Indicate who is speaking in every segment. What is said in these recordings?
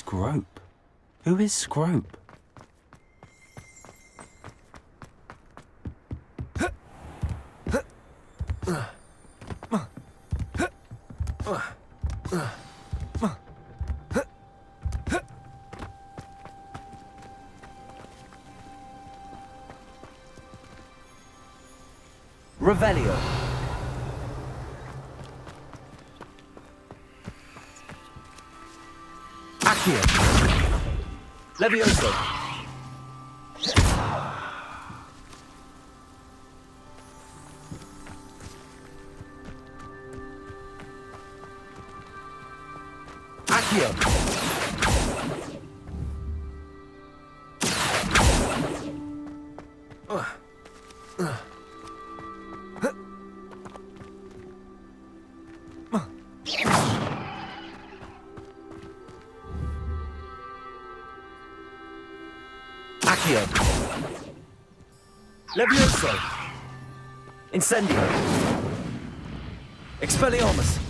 Speaker 1: Scrope? Who is Scrope?
Speaker 2: Revelio. Accio. Levioso. Accio. Accio. Levioso. Incendio. Expelliarmus.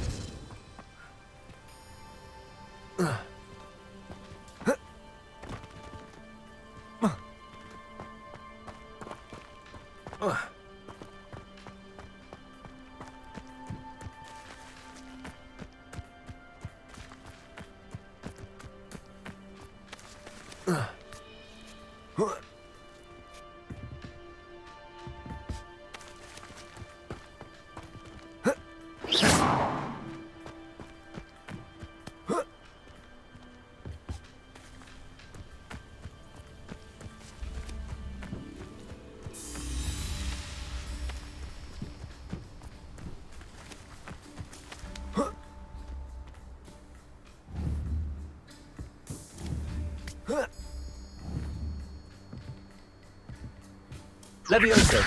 Speaker 2: Levioso.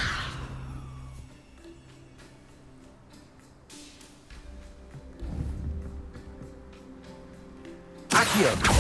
Speaker 2: Accio.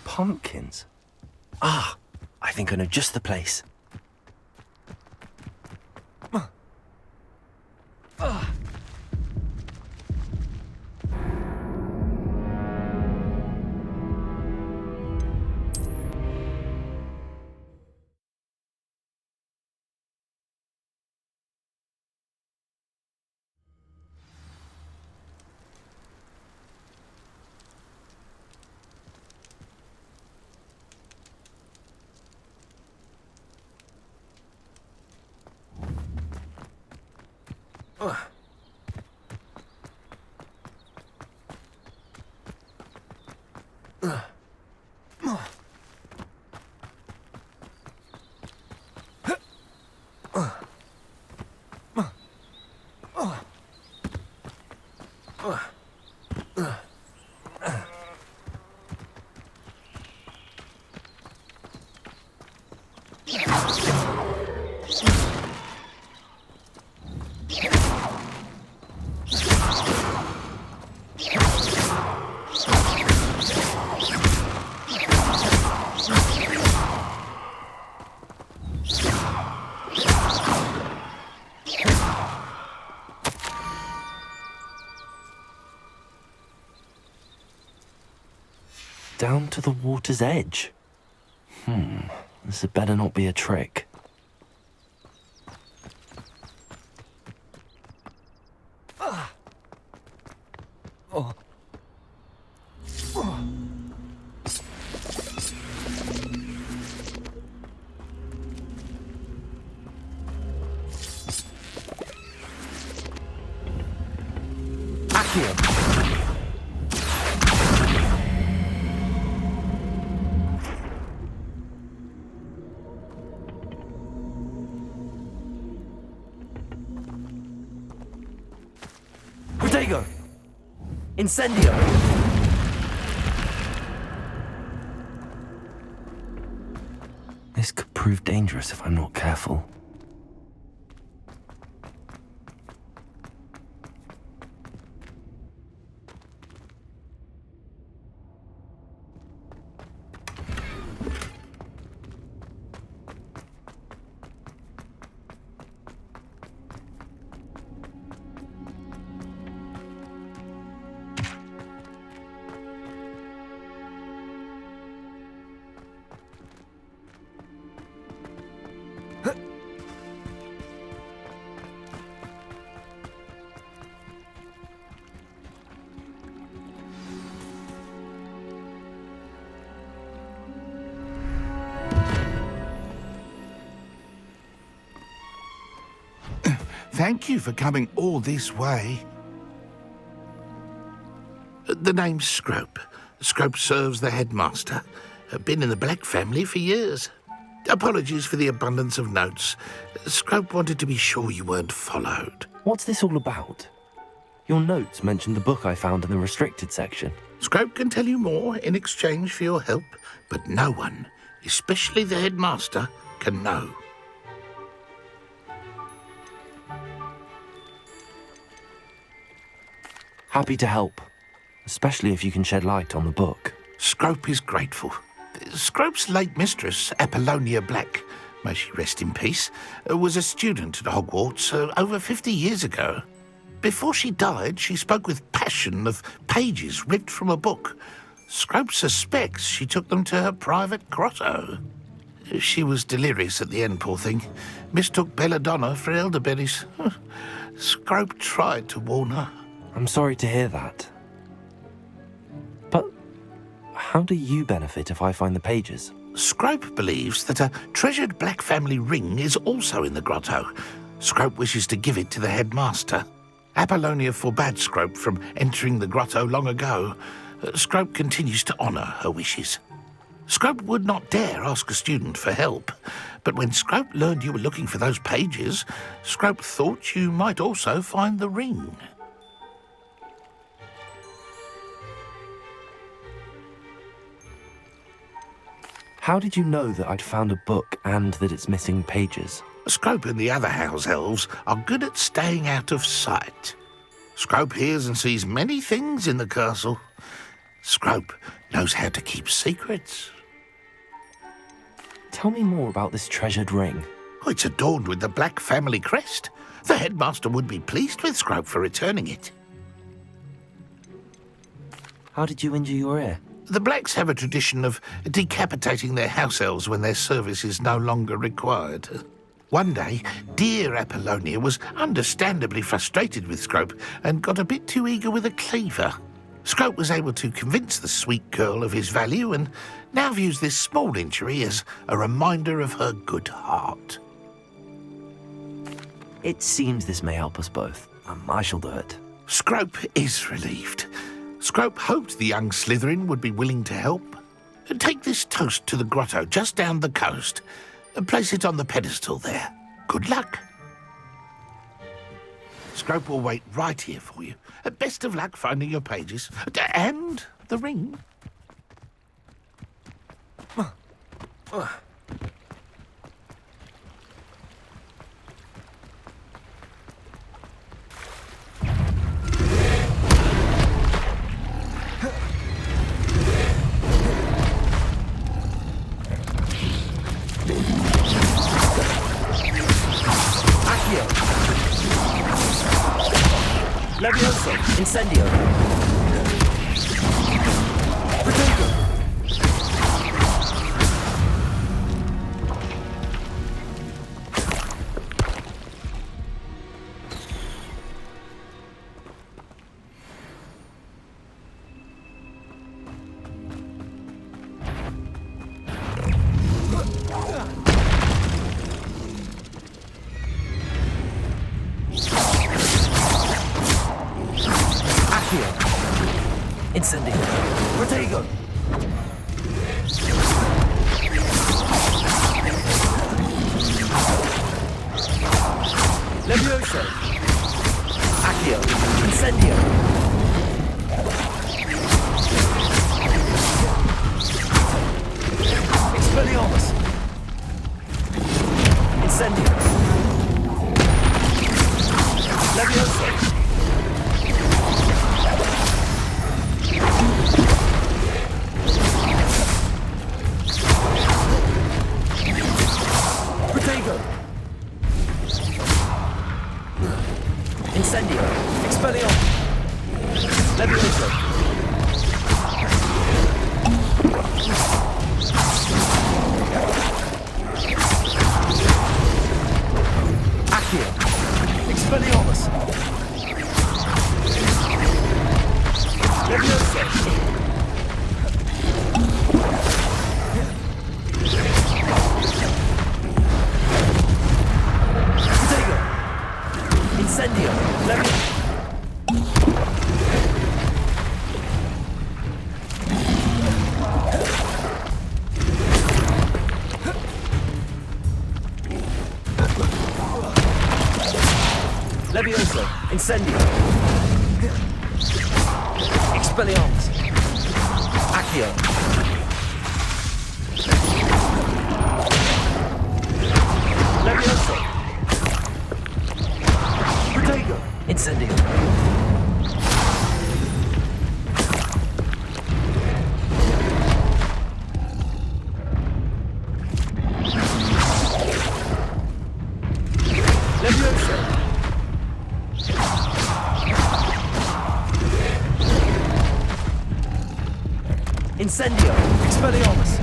Speaker 1: Pumpkins? Ah, I think I know just the place. Down to the water's edge. This had better not be a trick.
Speaker 2: Incendio!
Speaker 1: This could prove dangerous if I'm not careful.
Speaker 3: Thank you for coming all this way. The name's Scrope. Scrope serves the headmaster. Been in the Black family for years. Apologies for the abundance of notes. Scrope wanted to be sure you weren't followed.
Speaker 1: What's this all about? Your notes mentioned the book I found in the restricted section.
Speaker 3: Scrope can tell you more in exchange for your help, but no one, especially the headmaster, can know.
Speaker 1: Happy to help, especially if you can shed light on the book.
Speaker 3: Scrope is grateful. Scrope's late mistress, Apollonia Black, may she rest in peace, was a student at Hogwarts over 50 years ago. Before she died, she spoke with passion of pages ripped from a book. Scrope suspects she took them to her private grotto. She was delirious at the end, poor thing. Mistook belladonna for elderberries. Scrope tried to warn her.
Speaker 1: I'm sorry to hear that. But how do you benefit if I find the pages?
Speaker 3: Scrope believes that a treasured Black family ring is also in the grotto. Scrope wishes to give it to the headmaster. Apollonia forbade Scrope from entering the grotto long ago. Scrope continues to honour her wishes. Scrope would not dare ask a student for help, but when Scrope learned you were looking for those pages, Scrope thought you might also find the ring.
Speaker 1: How did you know that I'd found a book and that it's missing pages?
Speaker 3: Scrope and the other house elves are good at staying out of sight. Scrope hears and sees many things in the castle. Scrope knows how to keep secrets.
Speaker 1: Tell me more about this treasured ring.
Speaker 3: Oh, it's adorned with the Black family crest. The headmaster would be pleased with Scrope for returning it.
Speaker 1: How did you injure your ear?
Speaker 3: The Blacks have a tradition of decapitating their house elves when their service is no longer required. One day, dear Apollonia was understandably frustrated with Scrope and got a bit too eager with a cleaver. Scrope was able to convince the sweet girl of his value and now views this small injury as a reminder of her good heart.
Speaker 1: It seems this may help us both. I shall do it.
Speaker 3: Scrope is relieved. Scrope hoped the young Slytherin would be willing to help. Take this toast to the grotto just down the coast and place it on the pedestal there. Good luck. Scrope will wait right here for you. Best of luck finding your pages. And the ring.
Speaker 2: Levioso! Incendio! Protego! Incendio! Protego! Levioso! Accio! Incendio! Levioso. Accio. Expelliarmus. Levioso. Protego. Incendio. Levioso. Incendio. Expelliarmus. Accio. Levioso. Protego. Incendio. Levioso. Incendio. Expelliarmus.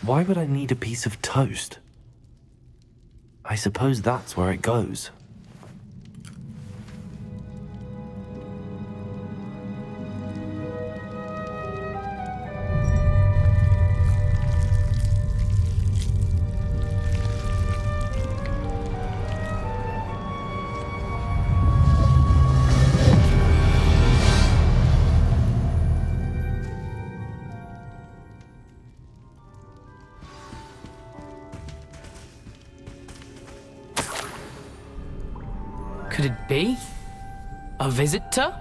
Speaker 1: Why would I need a piece of toast? I suppose that's where it goes.
Speaker 4: Could it be? A visitor?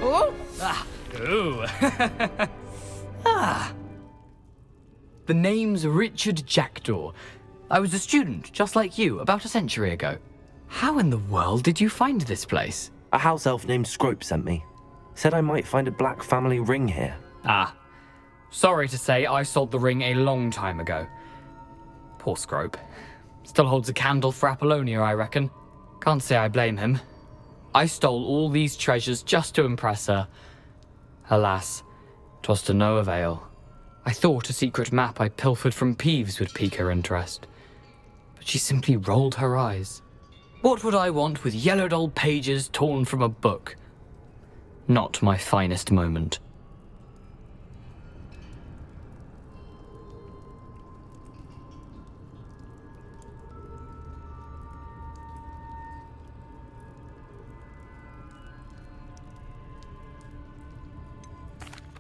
Speaker 4: Oh! Ah! Ooh! Ah! The name's Richard Jackdaw. I was a student, just like you, about a century ago. How in the world did you find this place?
Speaker 1: A house elf named Scrope sent me. Said I might find a black family ring here.
Speaker 4: Ah. Sorry to say, I sold the ring a long time ago. Poor Scrope. Still holds a candle for Apollonia, I reckon. Can't say I blame him. I stole all these treasures just to impress her. Alas, 'twas to no avail. I thought a secret map I pilfered from Peeves would pique her interest. But she simply rolled her eyes. What would I want with yellowed old pages torn from a book? Not my finest moment.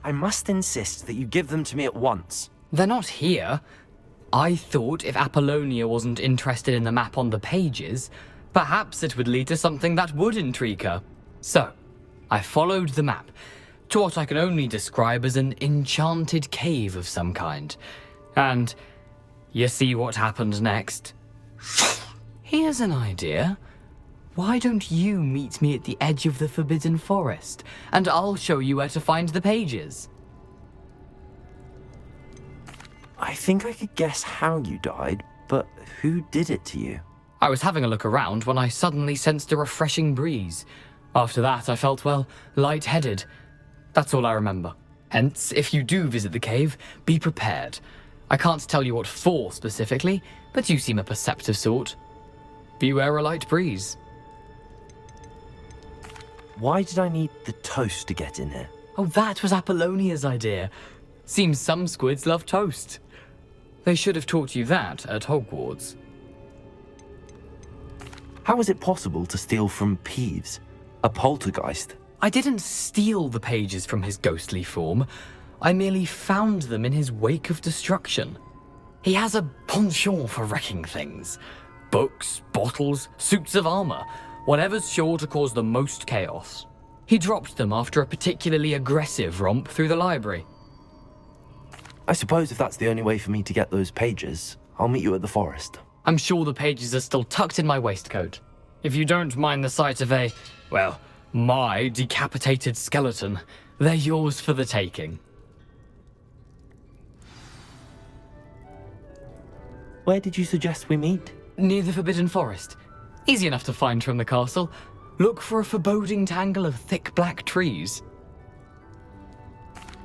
Speaker 1: I must insist that you give them to me at once.
Speaker 4: They're not here. I thought if Apollonia wasn't interested in the map on the pages, perhaps it would lead to something that would intrigue her. So, I followed the map to what I can only describe as an enchanted cave of some kind. And you see what happened next? Here's an idea. Why don't you meet me at the edge of the Forbidden Forest, and I'll show you where to find the pages?
Speaker 1: I think I could guess how you died, but who did it to you?
Speaker 4: I was having a look around when I suddenly sensed a refreshing breeze. After that, I felt, well, lightheaded. That's all I remember. Hence, if you do visit the cave, be prepared. I can't tell you what for specifically, but you seem a perceptive sort. Beware a light breeze.
Speaker 1: Why did I need the toast to get in here?
Speaker 4: Oh, that was Apollonia's idea. Seems some squids love toast. They should have taught you that at Hogwarts.
Speaker 1: How is it possible to steal from Peeves? A poltergeist?
Speaker 4: I didn't steal the pages from his ghostly form. I merely found them in his wake of destruction. He has a penchant for wrecking things. Books, bottles, suits of armor, whatever's sure to cause the most chaos. He dropped them after a particularly aggressive romp through the library.
Speaker 1: I suppose if that's the only way for me to get those pages, I'll meet you at the forest.
Speaker 4: I'm sure the pages are still tucked in my waistcoat. If you don't mind the sight of my decapitated skeleton, they're yours for the taking.
Speaker 1: Where did you suggest we meet?
Speaker 4: Near the Forbidden Forest. Easy enough to find from the castle. Look for a foreboding tangle of thick black trees.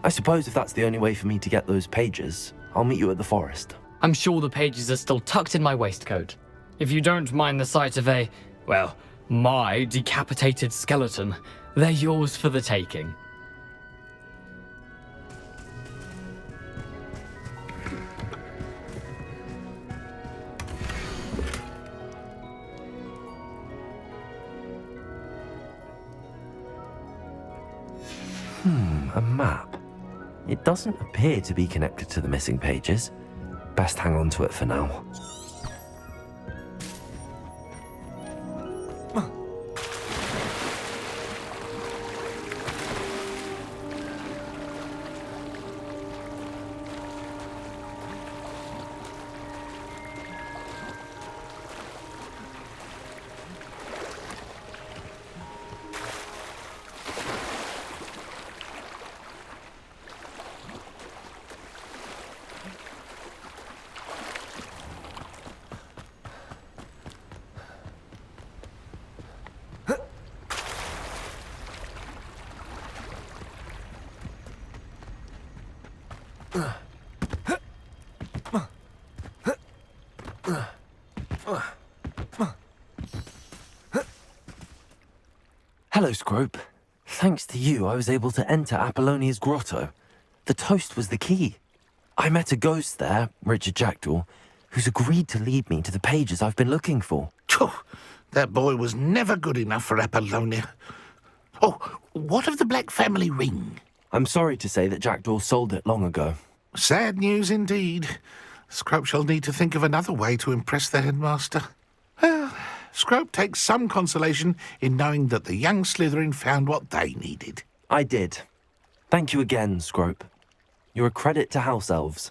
Speaker 1: I suppose if that's the only way for me to get those pages, I'll meet you at the forest.
Speaker 4: I'm sure the pages are still tucked in my waistcoat. If you don't mind the sight of my decapitated skeleton, they're yours for the taking.
Speaker 1: A map. It doesn't appear to be connected to the missing pages. Best hang on to it for now. Hello, Scrope. Thanks to you, I was able to enter Apollonia's grotto. The toast was the key. I met a ghost there, Richard Jackdaw, who's agreed to lead me to the pages I've been looking for.
Speaker 3: Phew, that boy was never good enough for Apollonia. Oh, what of the Black family ring?
Speaker 1: I'm sorry to say that Jackdaw sold it long ago.
Speaker 3: Sad news indeed. Scrope shall need to think of another way to impress the headmaster. Well, Scrope takes some consolation in knowing that the young Slytherin found what they needed.
Speaker 1: I did. Thank you again, Scrope. You're a credit to House Elves.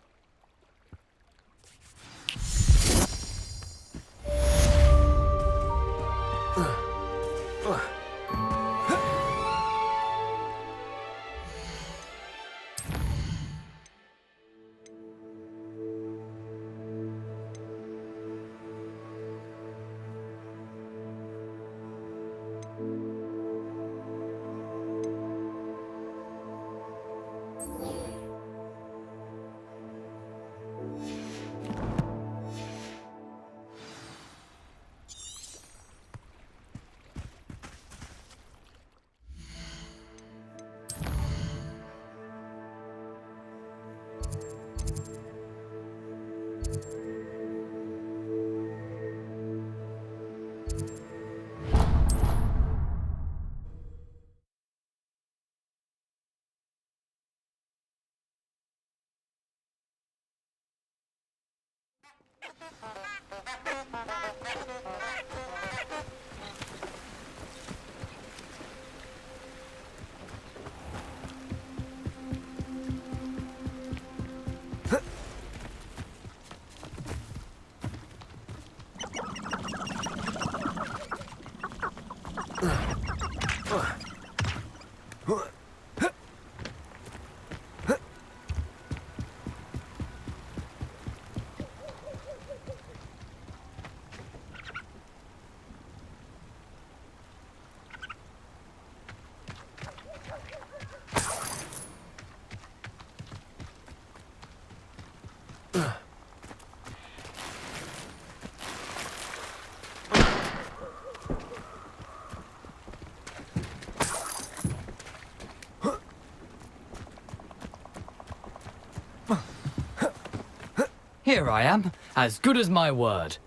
Speaker 4: Here I am, as good as my word.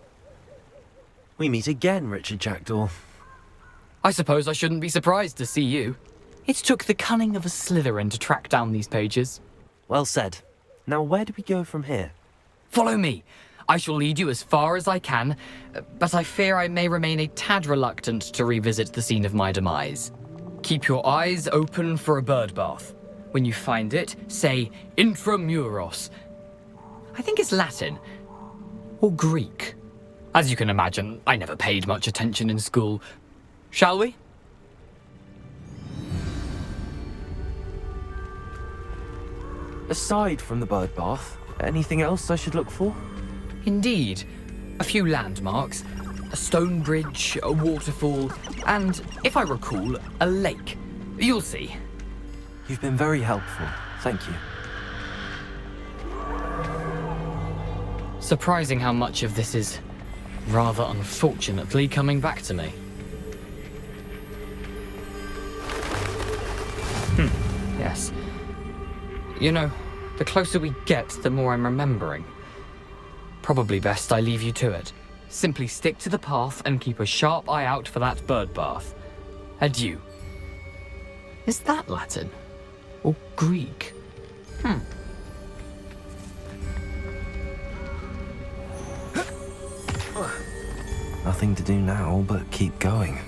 Speaker 1: We meet again, Richard Jackdaw.
Speaker 4: I suppose I shouldn't be surprised to see you. It took the cunning of a Slytherin to track down these pages.
Speaker 1: Well said. Now where do we go from here?
Speaker 4: Follow me. I shall lead you as far as I can, but I fear I may remain a tad reluctant to revisit the scene of my demise. Keep your eyes open for a bird bath. When you find it, say intramuros. I think it's Latin. Or Greek. As you can imagine, I never paid much attention in school. Shall we?
Speaker 1: Aside from the bird bath, anything else I should look for?
Speaker 4: Indeed. A few landmarks, a stone bridge, a waterfall, and, if I recall, a lake. You'll see.
Speaker 1: You've been very helpful. Thank you.
Speaker 4: Surprising how much of this is, rather unfortunately, coming back to me. Yes. You know, the closer we get, the more I'm remembering. Probably best I leave you to it. Simply stick to the path and keep a sharp eye out for that bird bath. Adieu. Is that Latin? Or Greek?
Speaker 1: Nothing to do now but keep going.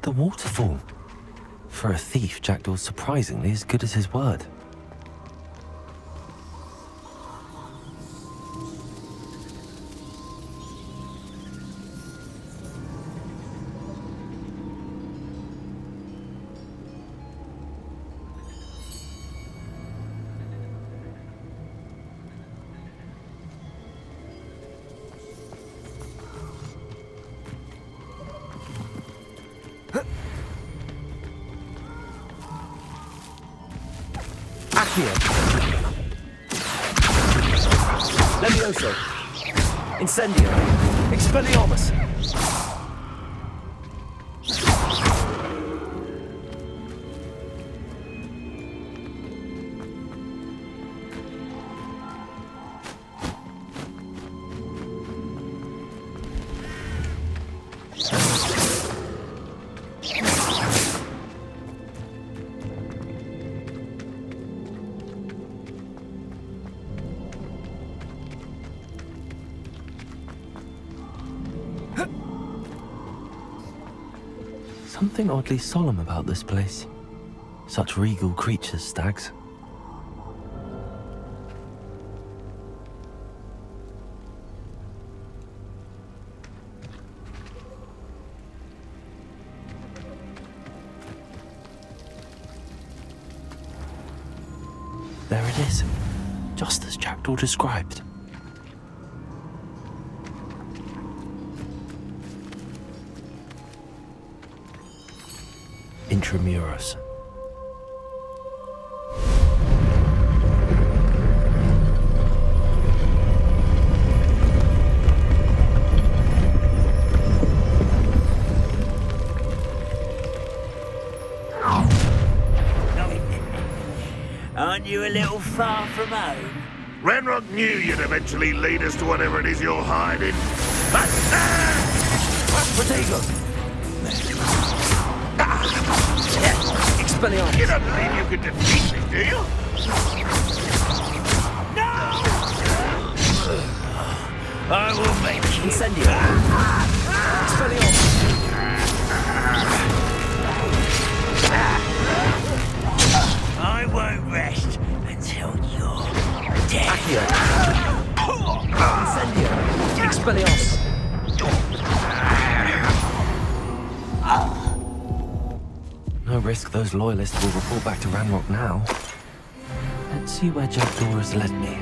Speaker 1: The waterfall. For a thief, Jackdaw's surprisingly as good as his word.
Speaker 2: Levioso. Incendio. Expelliarmus.
Speaker 1: Something oddly solemn about this place. Such regal creatures, stags. There it is, just as Jackdaw described. Intramuros.
Speaker 5: Aren't you a little far from home?
Speaker 3: Ranrock knew you'd eventually lead us to whatever it is you're hiding. But,
Speaker 2: Protego. Expelliarmus.
Speaker 3: you don't believe you could defeat me, do you? I will make you.
Speaker 2: Incendio. Expelliarmus.
Speaker 5: I won't rest until you're dead.
Speaker 2: Accio. Incendio. Expelliarmus.
Speaker 1: No risk those loyalists will report back to Ranrock now. Let's see where Jackdaw has led me.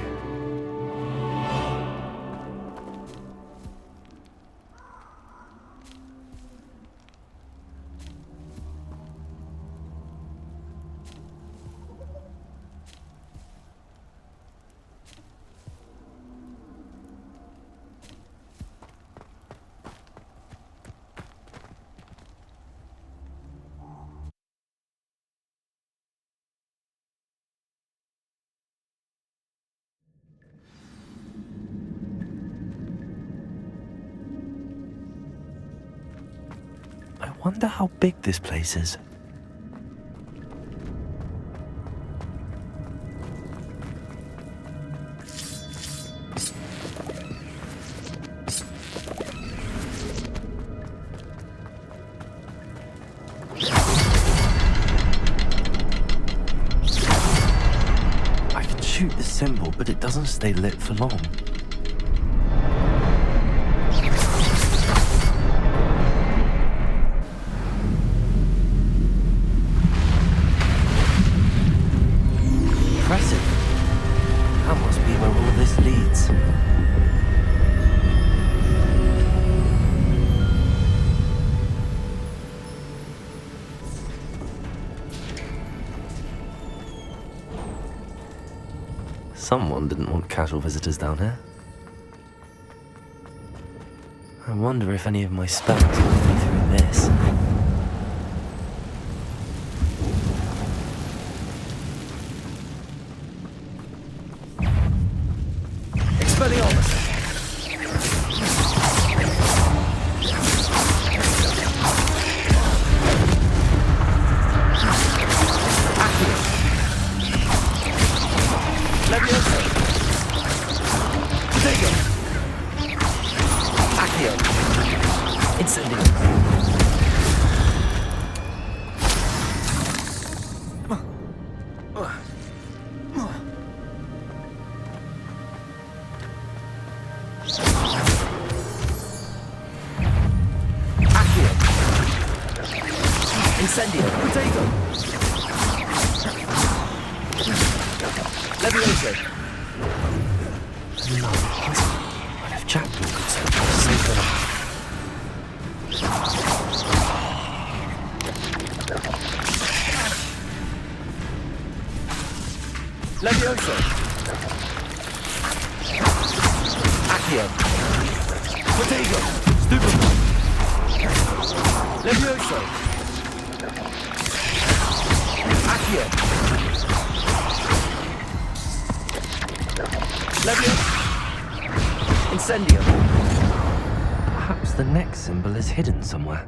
Speaker 1: wonder how big this place is. I can shoot the symbol, but it doesn't stay lit for long. Impressive. That must be where all this leads. Someone didn't want casual visitors down here. I wonder if any of my spells will get me through this.
Speaker 2: Expelliarmus! Accio! Leviosa! Protego! Accio! Incendio! Accio! Incendio! Protego! Leviosa!
Speaker 1: No, what if Jackdaw could stop us safe enough?
Speaker 2: Leviosa! Accio! Protego! Stupefy! Leviosa! Accio! Leviosa! Incendio!
Speaker 1: Perhaps the next symbol is hidden somewhere.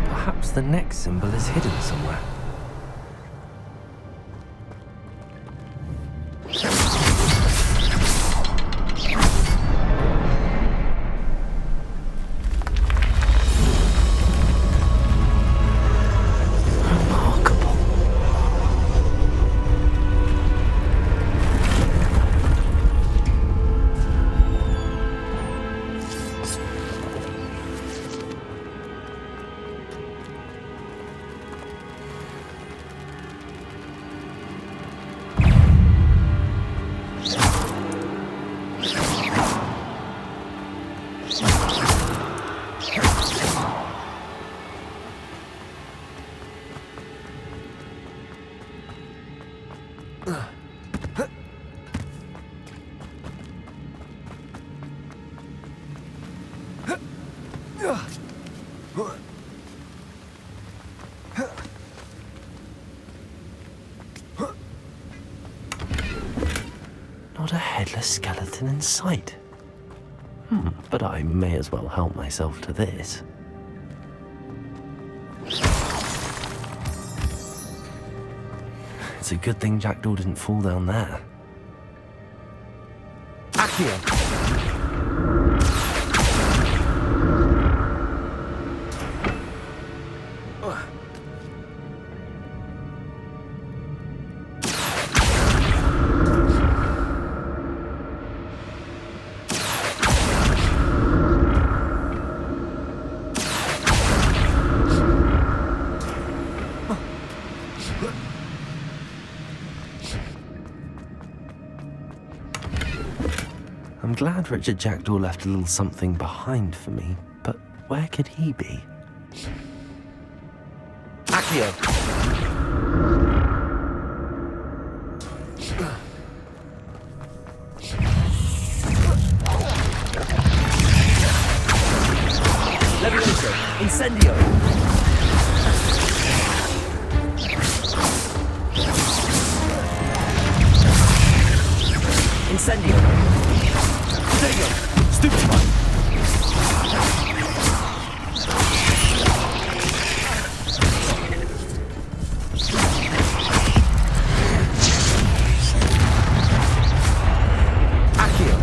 Speaker 1: Perhaps the next symbol is hidden somewhere. Remarkable. Not a headless skeleton in sight. But I may as well help myself to this. It's a good thing Jackdaw didn't fall down there.
Speaker 2: Accio!
Speaker 1: I'm glad Richard Jackdaw left a little something behind for me, but where could he be?
Speaker 2: Accio! Leviosa! Incendio! Incendio. Potato. Stupefy. Accio.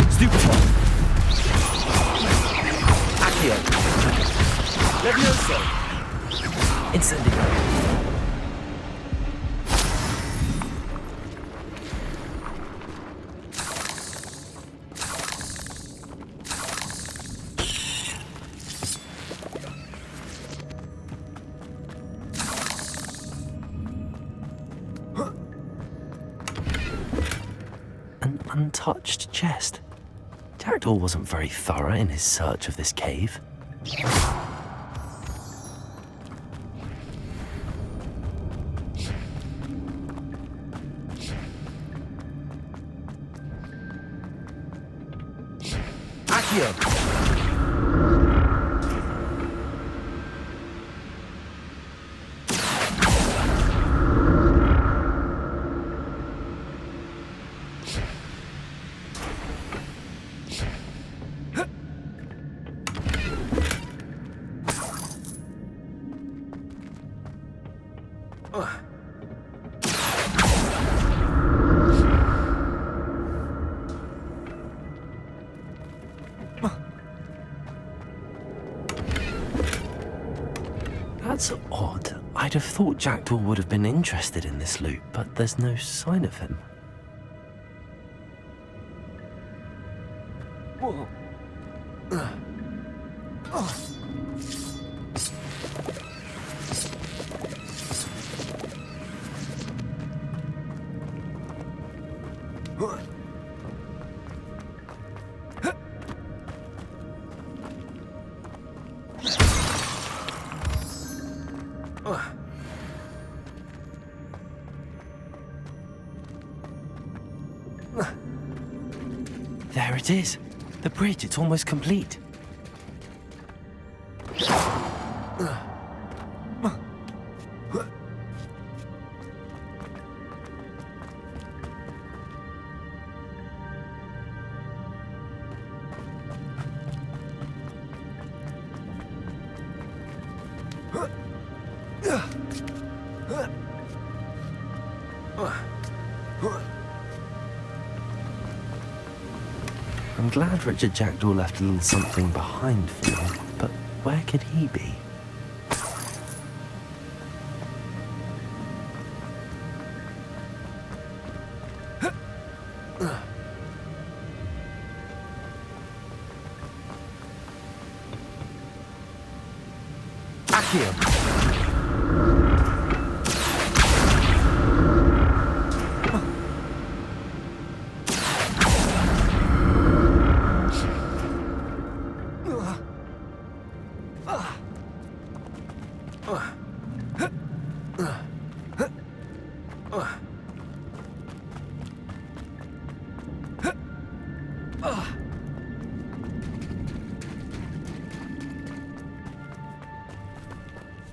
Speaker 2: Stupefy. Accio. Levioso. Incendio.
Speaker 1: An untouched chest. Jackdaw wasn't very thorough in his search of this cave.
Speaker 2: Accio.
Speaker 1: That's odd. I'd have thought Jackdaw would have been interested in this loot, but there's no sign of him. There it is. The bridge, it's almost complete. I'm glad Richard Jackdaw left a little something behind for me, but where could he be?
Speaker 2: Accio.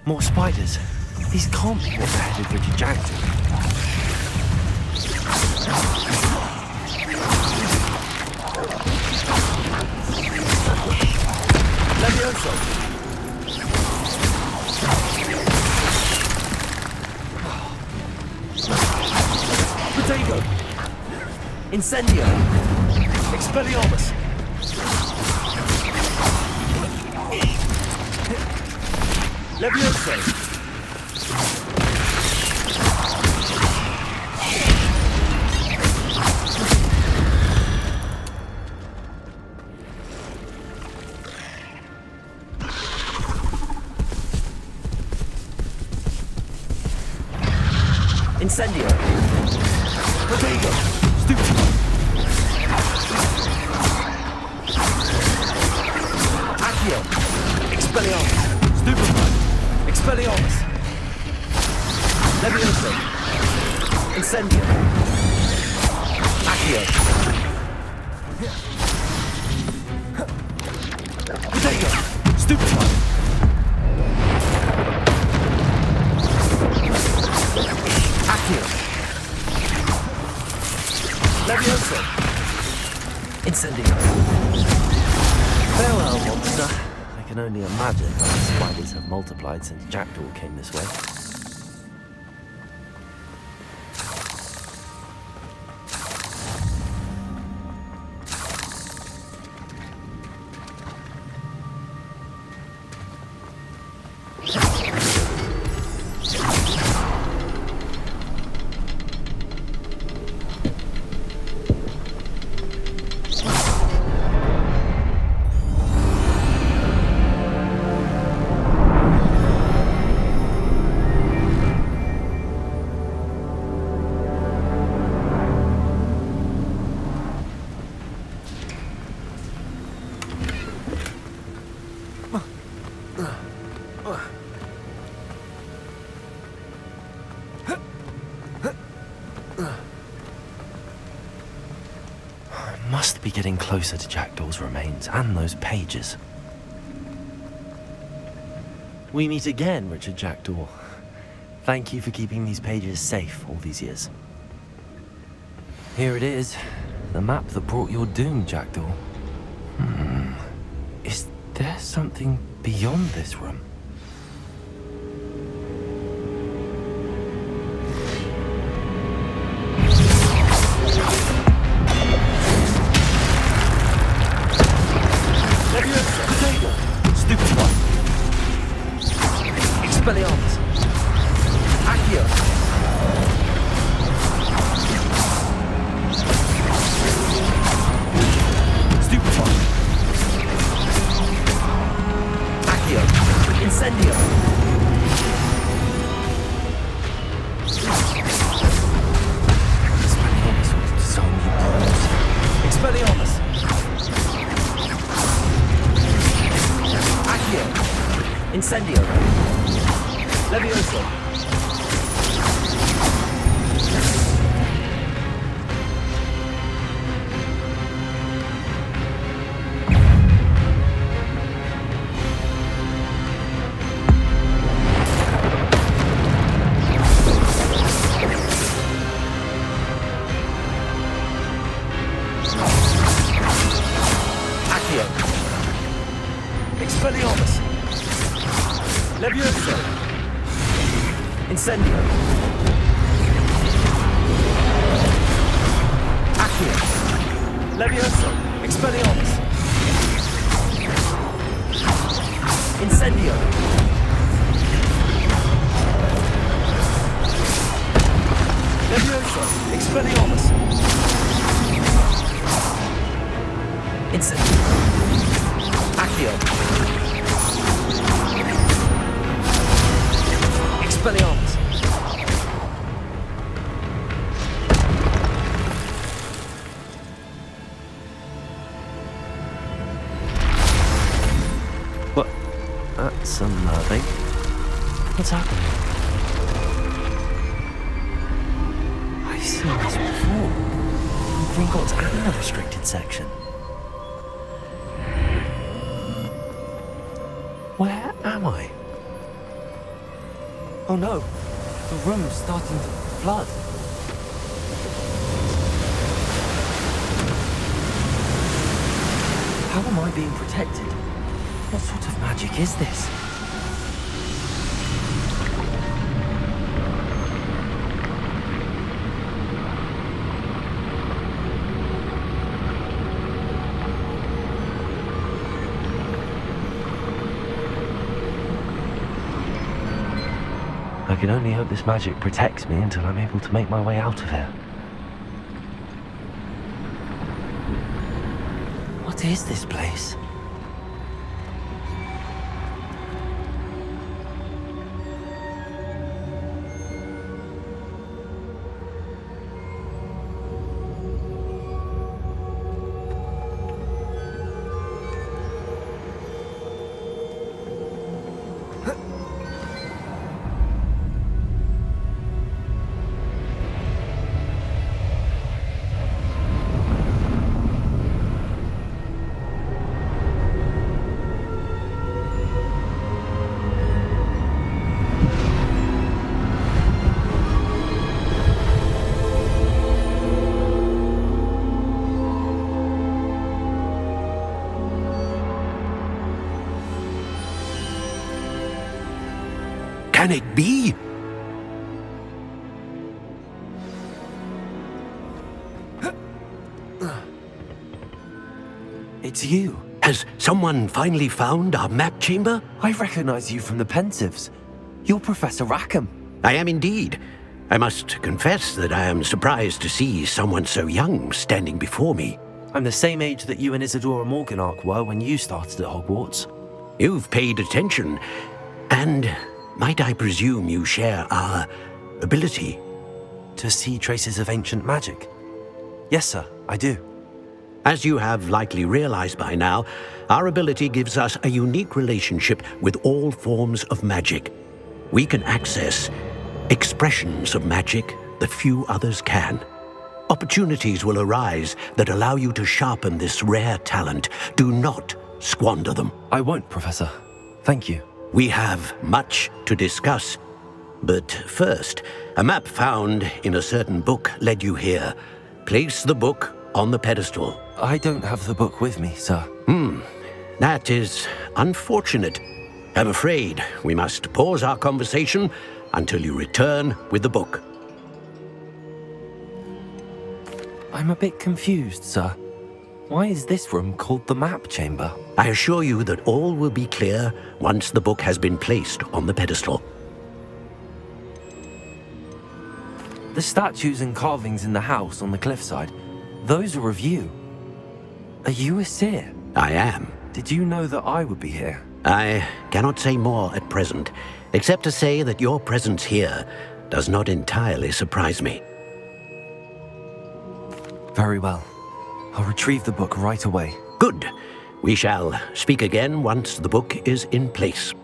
Speaker 1: More spiders. These can't be what headed Richard Jackdaw.
Speaker 2: Levioso. Potato. Incendio. Expelliarmus. Levioso. Incendio. Potato. Stupid. Accio. Expelliarmus. Stupefy. Expelliarmus. Levioso. Incendio. Accio. Potato. Stupefy. Levioso! Incendio!
Speaker 1: Farewell, monster. I can only imagine how the spiders have multiplied since Jackdaw came this way. Must be getting closer to Jackdaw's remains and those pages. We meet again, Richard Jackdaw. Thank you for keeping these pages safe all these years. Here it is, the map that brought your doom, Jackdaw. Is there something beyond this room?
Speaker 2: Stupefy! Expelliarmus! Accio! Stupefy! Accio! Incendio!
Speaker 1: Expelliarmus will dissolve you bones.
Speaker 2: Expelliarmus! Accio! Incendio! Levioso! Accio! Expelliarmus! Levioso! Incendio! Accio! Levioso! Expelliarmus! Incendio! Levioso! Expelliarmus! Incendio! Accio! Expelliarmus!
Speaker 1: What? That's unnerving. What's happening? I've seen this before. Gringotts and the restricted section. Where am I? Oh no, the room's starting to flood. How am I being protected? What sort of magic is this? I can only hope this magic protects me until I'm able to make my way out of here. What is this place?
Speaker 6: can it be?
Speaker 1: It's you.
Speaker 6: Has someone finally found our map chamber?
Speaker 1: I recognize you from the Pensives. You're Professor Rackham.
Speaker 6: I am indeed. I must confess that I am surprised to see someone so young standing before me.
Speaker 1: I'm the same age that you and Isadora Morganach were when you started at Hogwarts.
Speaker 6: You've paid attention, and might I presume you share our ability?
Speaker 1: To see traces of ancient magic? Yes, sir, I do.
Speaker 6: As you have likely realized by now, our ability gives us a unique relationship with all forms of magic. We can access expressions of magic that few others can. Opportunities will arise that allow you to sharpen this rare talent. Do not squander them.
Speaker 1: I won't, Professor. Thank you.
Speaker 6: We have much to discuss. But first, a map found in a certain book led you here. Place the book on the pedestal.
Speaker 1: I don't have the book with me, sir.
Speaker 6: That is unfortunate. I'm afraid we must pause our conversation until you return with the book.
Speaker 1: I'm a bit confused, sir. Why is this room called the map chamber?
Speaker 6: I assure you that all will be clear once the book has been placed on the pedestal.
Speaker 1: The statues and carvings in the house on the cliffside, those are of you. Are you a seer?
Speaker 6: I am.
Speaker 1: Did you know that I would be here?
Speaker 6: I cannot say more at present, except to say that your presence here does not entirely surprise me.
Speaker 1: Very well. I'll retrieve the book right away.
Speaker 6: Good. We shall speak again once the book is in place.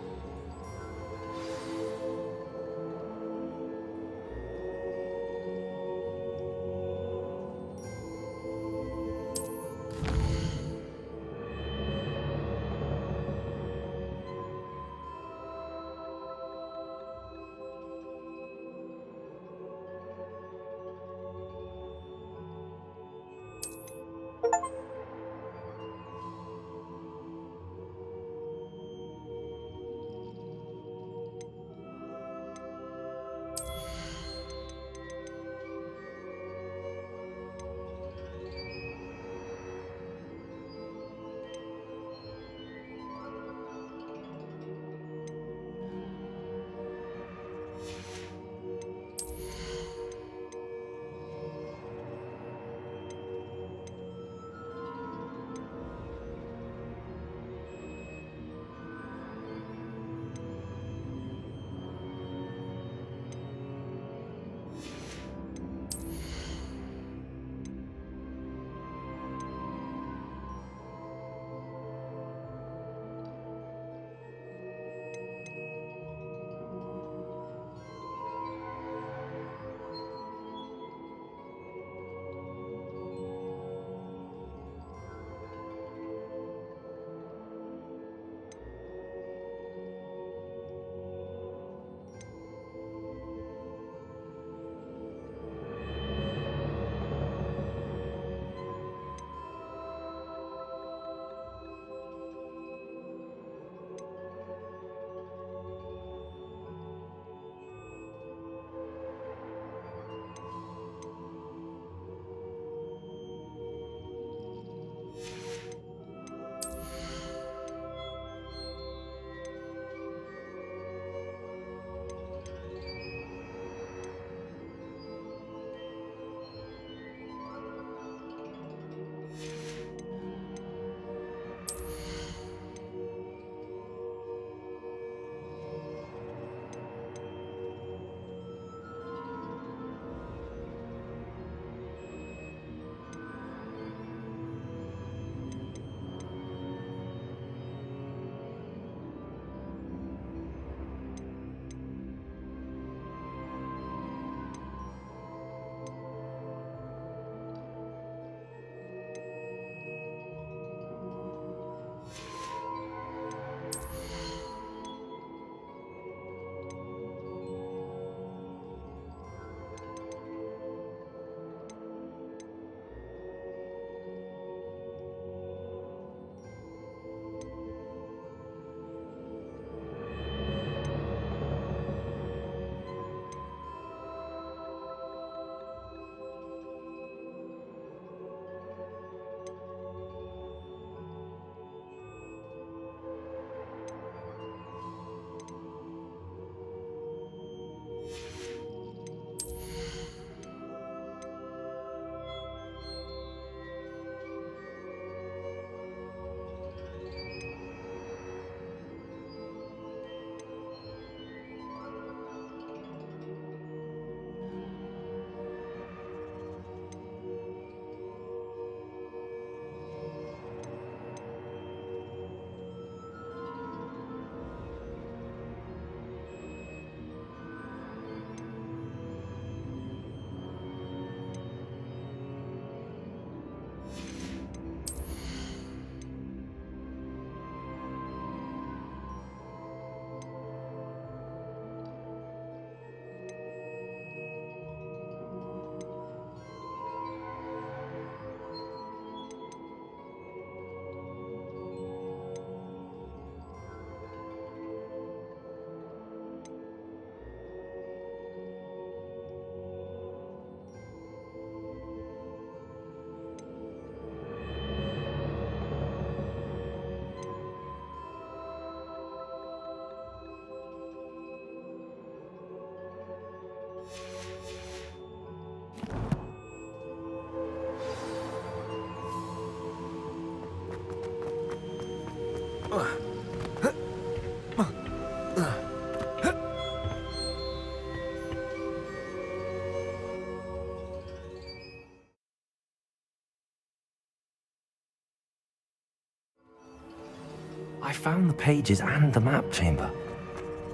Speaker 1: I found the pages and the map chamber.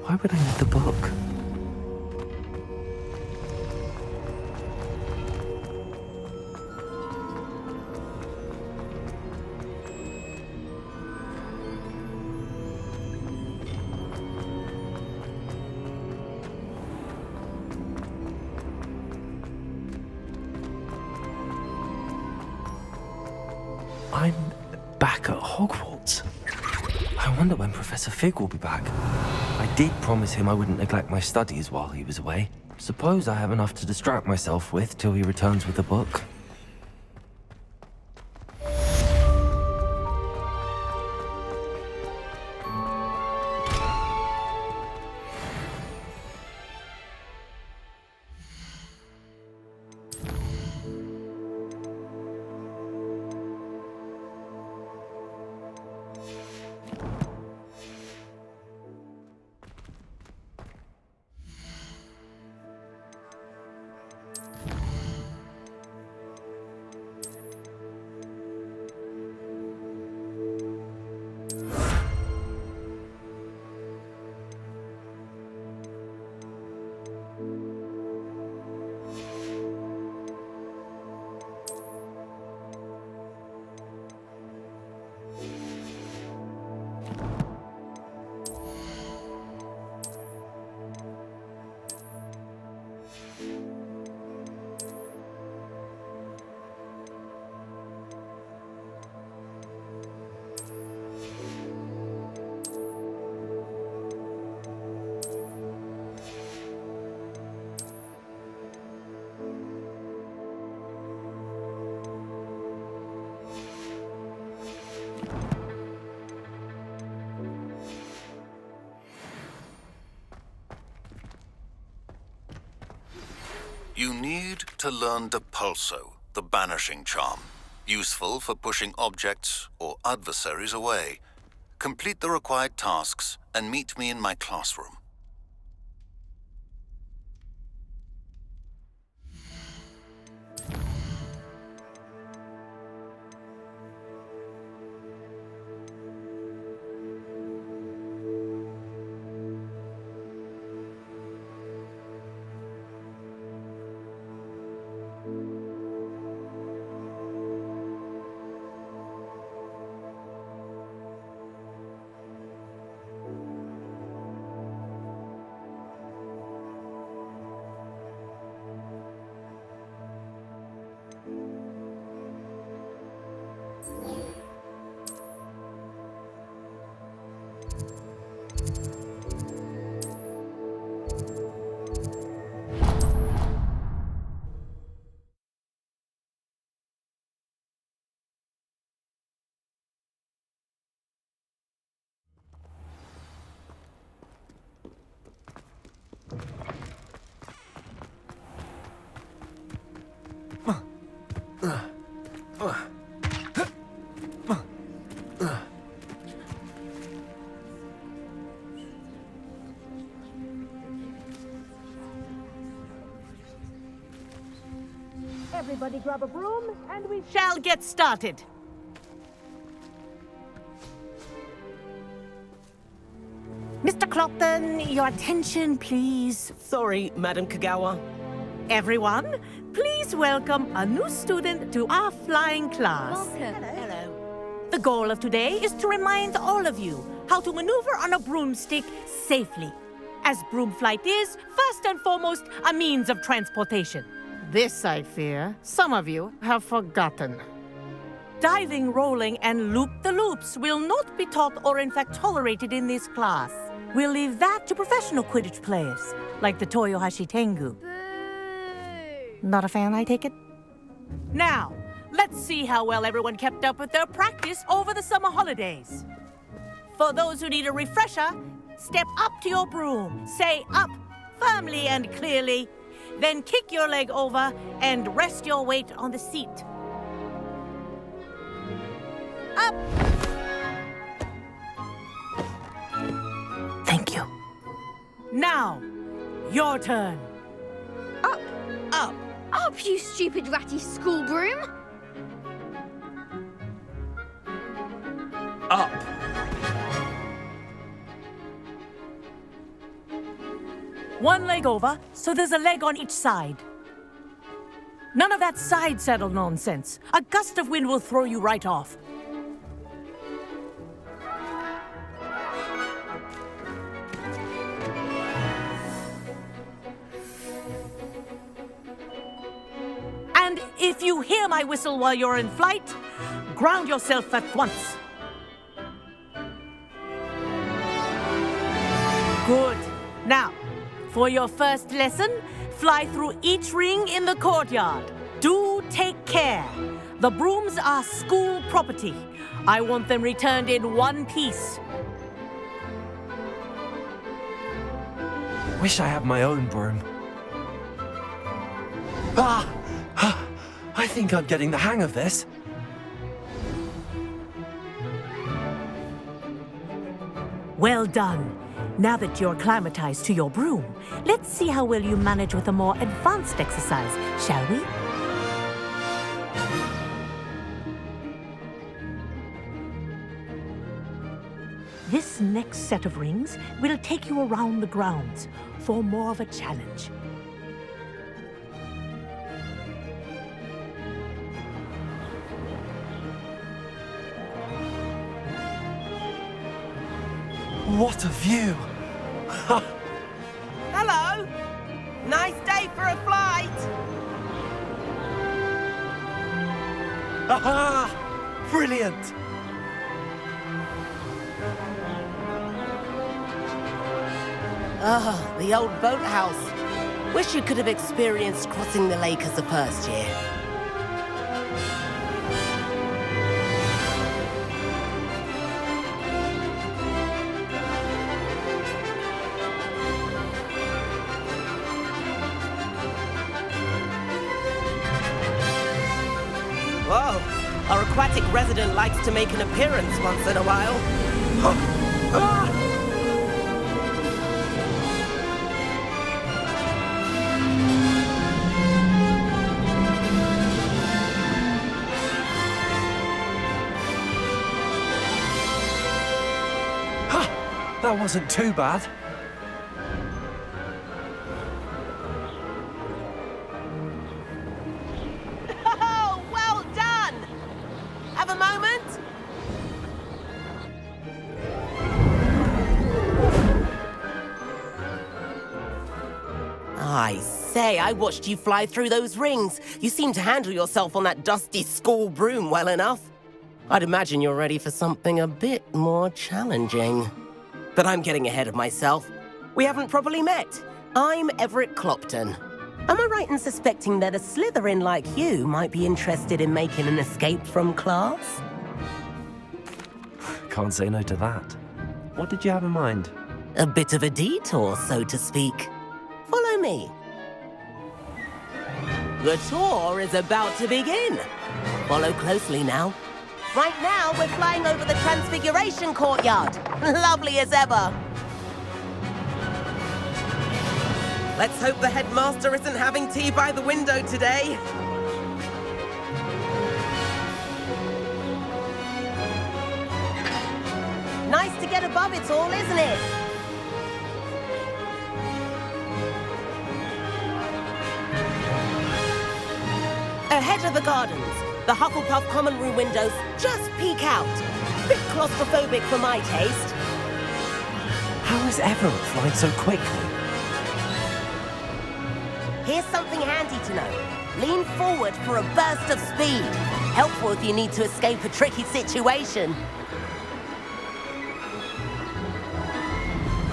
Speaker 1: Why would I need the book? I'm back at Hogwarts. I wonder when Professor Fig will be back. I did promise him I wouldn't neglect my studies while he was away. Suppose I have enough to distract myself with till he returns with the book.
Speaker 7: You need to learn Depulso, the banishing charm. Useful for pushing objects or adversaries away. Complete the required tasks and meet me in my classroom.
Speaker 8: Everybody grab a broom, and we shall get started. Mr. Clopton, your attention, please.
Speaker 2: Sorry, Madam Kagawa.
Speaker 8: Everyone, please welcome a new student to our flying class.
Speaker 9: Welcome.
Speaker 8: Hello. The goal of today is to remind all of you how to maneuver on a broomstick safely, as broom flight is, first and foremost, a means of transportation. This, I fear, some of you have forgotten. Diving, rolling, and loop-the-loops will not be taught or in fact tolerated in this class. We'll leave that to professional Quidditch players, like the Toyohashi Tengu.
Speaker 9: Boo!
Speaker 8: Not a fan, I take it? Now, let's see how well everyone kept up with their practice over the summer holidays. For those who need a refresher, step up to your broom, say up firmly and clearly, then kick your leg over and rest your weight on the seat. Up! Thank you. Now, your turn.
Speaker 9: Up!
Speaker 8: Up!
Speaker 9: Up, you stupid ratty school broom!
Speaker 2: Up!
Speaker 8: One leg over, so there's a leg on each side. None of that side saddle nonsense. A gust of wind will throw you right off. And if you hear my whistle while you're in flight, ground yourself at once. Good. Now, for your first lesson, fly through each ring in the courtyard. Do take care. The brooms are school property. I want them returned in one piece.
Speaker 1: Wish I had my own broom. Ah! I think I'm getting the hang of this.
Speaker 8: Well done. Now that you're acclimatized to your broom, let's see how well you manage with a more advanced exercise, shall we? This next set of rings will take you around the grounds for more of a challenge.
Speaker 1: What a view!
Speaker 2: Hello. Nice day for a flight.
Speaker 1: Aha! Brilliant!
Speaker 2: Ah, the old boathouse. Wish you could have experienced crossing the lake as a first year. Whoa, our aquatic resident likes to make an appearance once in a while.
Speaker 1: That wasn't too bad.
Speaker 2: Oh, well done! Have a moment? I say, I watched you fly through those rings. You seem to handle yourself on that dusty school broom well enough. I'd imagine you're ready for something a bit more challenging. But I'm getting ahead of myself. We haven't properly met. I'm Everett Clopton. Am I right in suspecting that a Slytherin like you might be interested in making an escape from class?
Speaker 1: Can't say no to that. What did you have in mind?
Speaker 2: A bit of a detour, so to speak. Follow me. The tour is about to begin. Follow closely now. Right now, we're flying over the Transfiguration Courtyard. Lovely as ever. Let's hope the headmaster isn't having tea by the window today. Nice to get above it all, isn't it? Ahead of the gardens, the Hufflepuff common room windows just peek out. Bit claustrophobic for my taste.
Speaker 1: How is Everett flying so quickly?
Speaker 2: Here's something handy to know. Lean forward for a burst of speed. Helpful if you need to escape a tricky situation.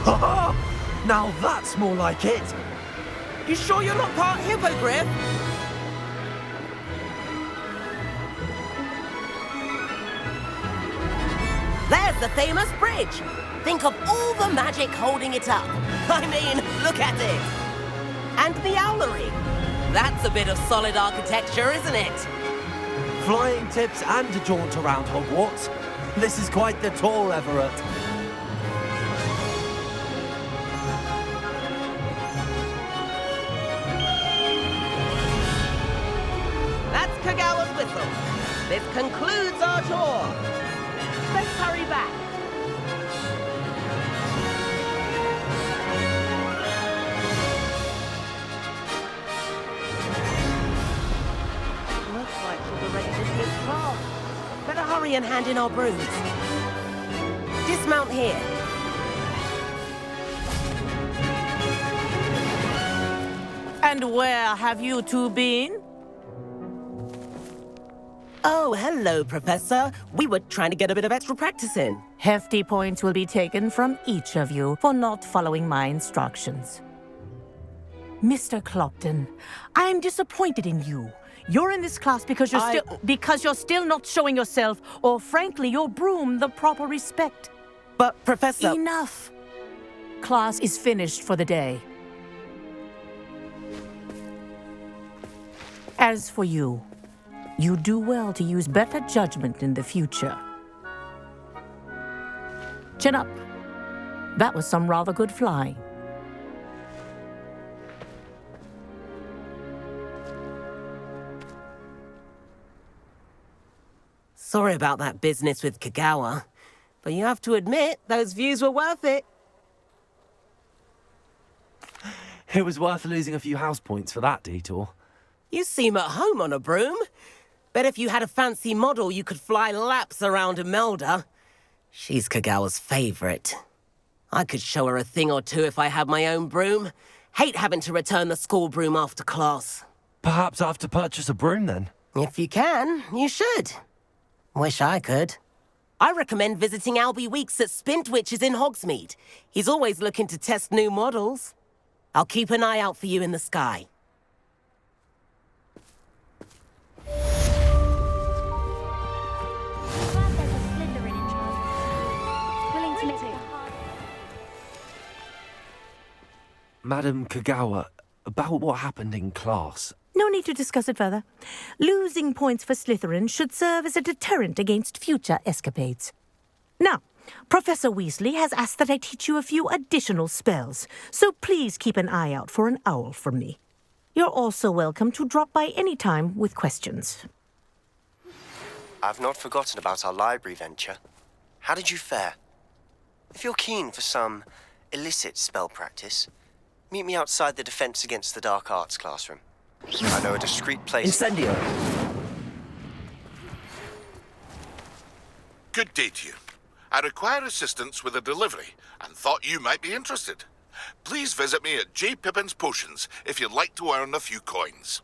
Speaker 1: Ha! Now that's more like it.
Speaker 2: You sure you're not part hippogriff? There's the famous bridge. Think of all the magic holding it up. I mean, look at it. And the owlery. That's a bit of solid architecture, isn't it?
Speaker 1: Flying tips and a jaunt around Hogwarts. This is quite the tour, Everett.
Speaker 2: That's Kagawa's whistle. This concludes our tour. Let's hurry back. hurry and hand in our brooms. Dismount here.
Speaker 8: And where have you two been?
Speaker 2: Oh, hello, Professor. We were trying to get a bit of extra practice in.
Speaker 8: Hefty points will be taken from each of you for not following my instructions. Mr. Clopton, I am disappointed in you. You're in this class because you're still not showing yourself, or frankly, your broom the proper respect.
Speaker 2: But, Professor...
Speaker 8: Enough. Class is finished for the day. As for you, you do well to use better judgment in the future. Chin up. That was some rather good flying.
Speaker 2: Sorry about that business with Kagawa, but you have to admit, those views were worth it.
Speaker 1: It was worth losing a few house points for that detour.
Speaker 2: You seem at home on a broom. Bet if you had a fancy model, you could fly laps around Imelda. She's Kagawa's favorite. I could show her a thing or two if I had my own broom. Hate having to return the school broom after class.
Speaker 1: Perhaps I have to purchase a broom then.
Speaker 2: If you can, you should. Wish I could. I recommend visiting Albie Weeks at Spintwitches in Hogsmeade. He's always looking to test new models. I'll keep an eye out for you in the sky.
Speaker 1: Madam Kagawa, about what happened in class.
Speaker 8: No need to discuss it further. Losing points for Slytherin should serve as a deterrent against future escapades. Now, Professor Weasley has asked that I teach you a few additional spells, so please keep an eye out for an owl from me. You're also welcome to drop by any time with questions.
Speaker 10: I've not forgotten about our library venture. How did you fare? If you're keen for some illicit spell practice, meet me outside the Defense Against the Dark Arts classroom. I know a discreet place...
Speaker 1: Incendio!
Speaker 3: Good day to you. I require assistance with a delivery and thought you might be interested. Please visit me at J. Pippin's Potions if you'd like to earn a few coins.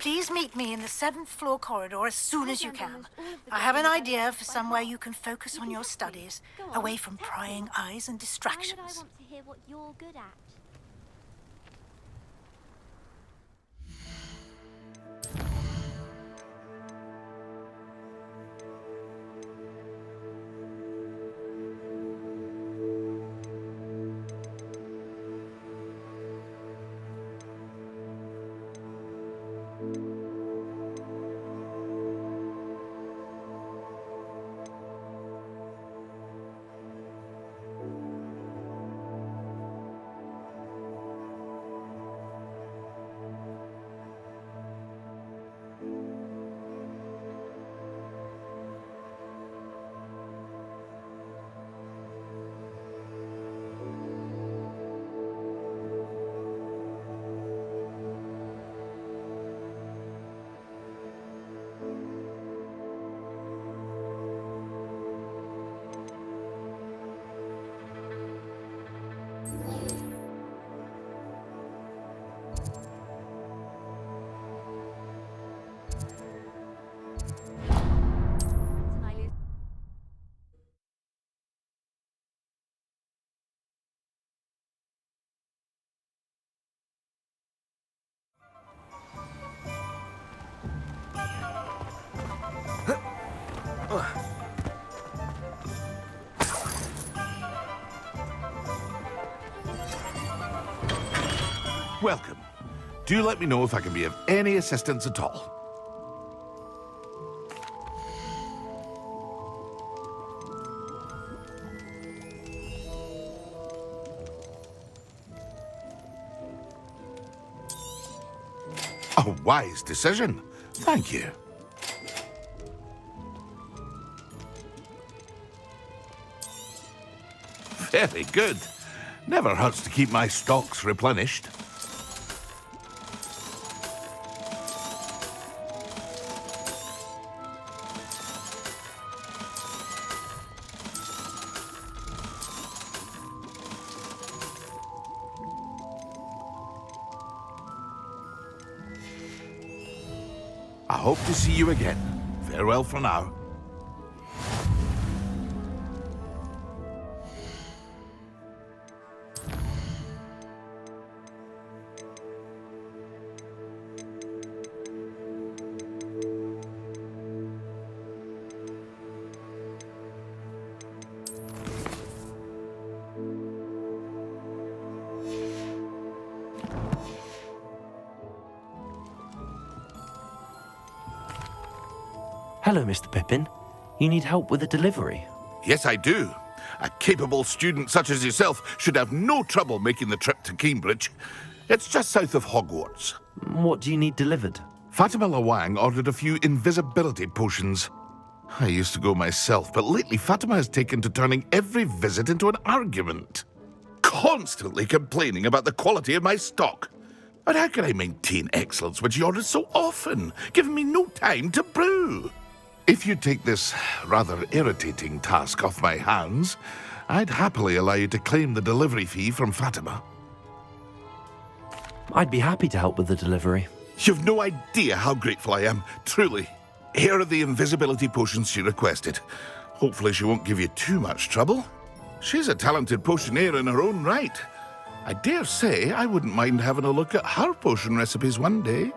Speaker 11: Please meet me in the 7th floor corridor as soon as you can. I have an idea for somewhere you can focus on your studies, away from prying eyes and distractions.
Speaker 9: I want to hear what you're good at.
Speaker 3: Welcome. Do let me know if I can be of any assistance at all. A wise decision. Thank you. Very good. Never hurts to keep my stocks replenished. I hope to see you again. Farewell for now.
Speaker 1: Hello, Mr. Pippin. You need help with a delivery?
Speaker 3: Yes, I do. A capable student such as yourself should have no trouble making the trip to Cambridge. It's just south of Hogwarts.
Speaker 1: What do you need delivered?
Speaker 3: Fatima Lawang ordered a few invisibility potions. I used to go myself, but lately Fatima has taken to turning every visit into an argument. Constantly complaining about the quality of my stock. But how can I maintain excellence when she orders so often, giving me no time to brew? If you take this rather irritating task off my hands, I'd happily allow you to claim the delivery fee from Fatima.
Speaker 1: I'd be happy to help with the delivery.
Speaker 3: You've no idea how grateful I am, truly. Here are the invisibility potions she requested. Hopefully she won't give you too much trouble. She's a talented potioneer in her own right. I dare say I wouldn't mind having a look at her potion recipes one day.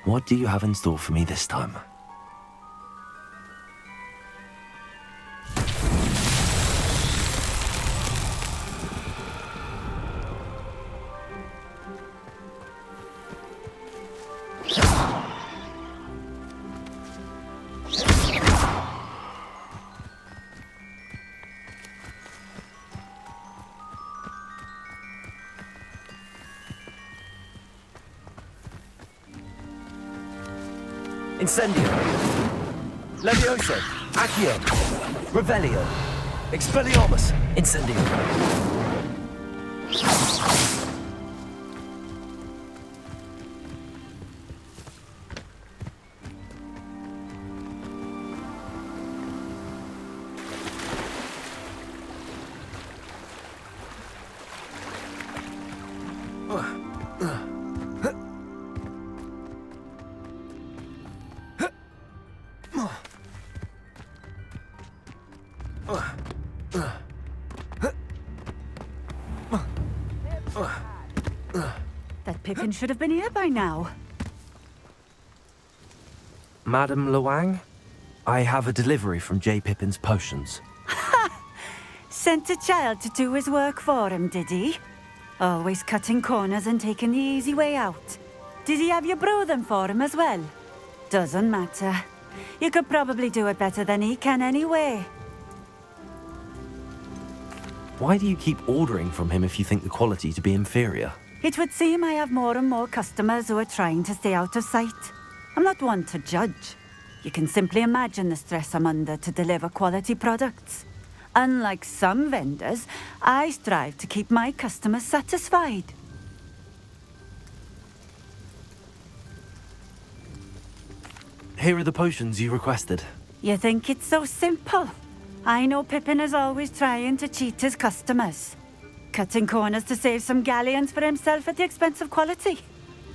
Speaker 1: What do you have in store for me this time? Incendio, Levioso, Accio, Revelio, Expelliarmus, Incendio.
Speaker 12: That Pippin should have been here by now.
Speaker 1: Madam Lawang, I have a delivery from J. Pippin's Potions.
Speaker 12: Sent a child to do his work for him, did he? Always cutting corners and taking the easy way out. Did he have you brew them for him as well? Doesn't matter. You could probably do it better than he can anyway.
Speaker 1: Why do you keep ordering from him if you think the quality to be inferior?
Speaker 12: It would seem I have more and more customers who are trying to stay out of sight. I'm not one to judge. You can simply imagine the stress I'm under to deliver quality products. Unlike some vendors, I strive to keep my customers satisfied.
Speaker 1: Here are the potions you requested.
Speaker 12: You think it's so simple? I know Pippin is always trying to cheat his customers. Cutting corners to save some galleons for himself at the expense of quality.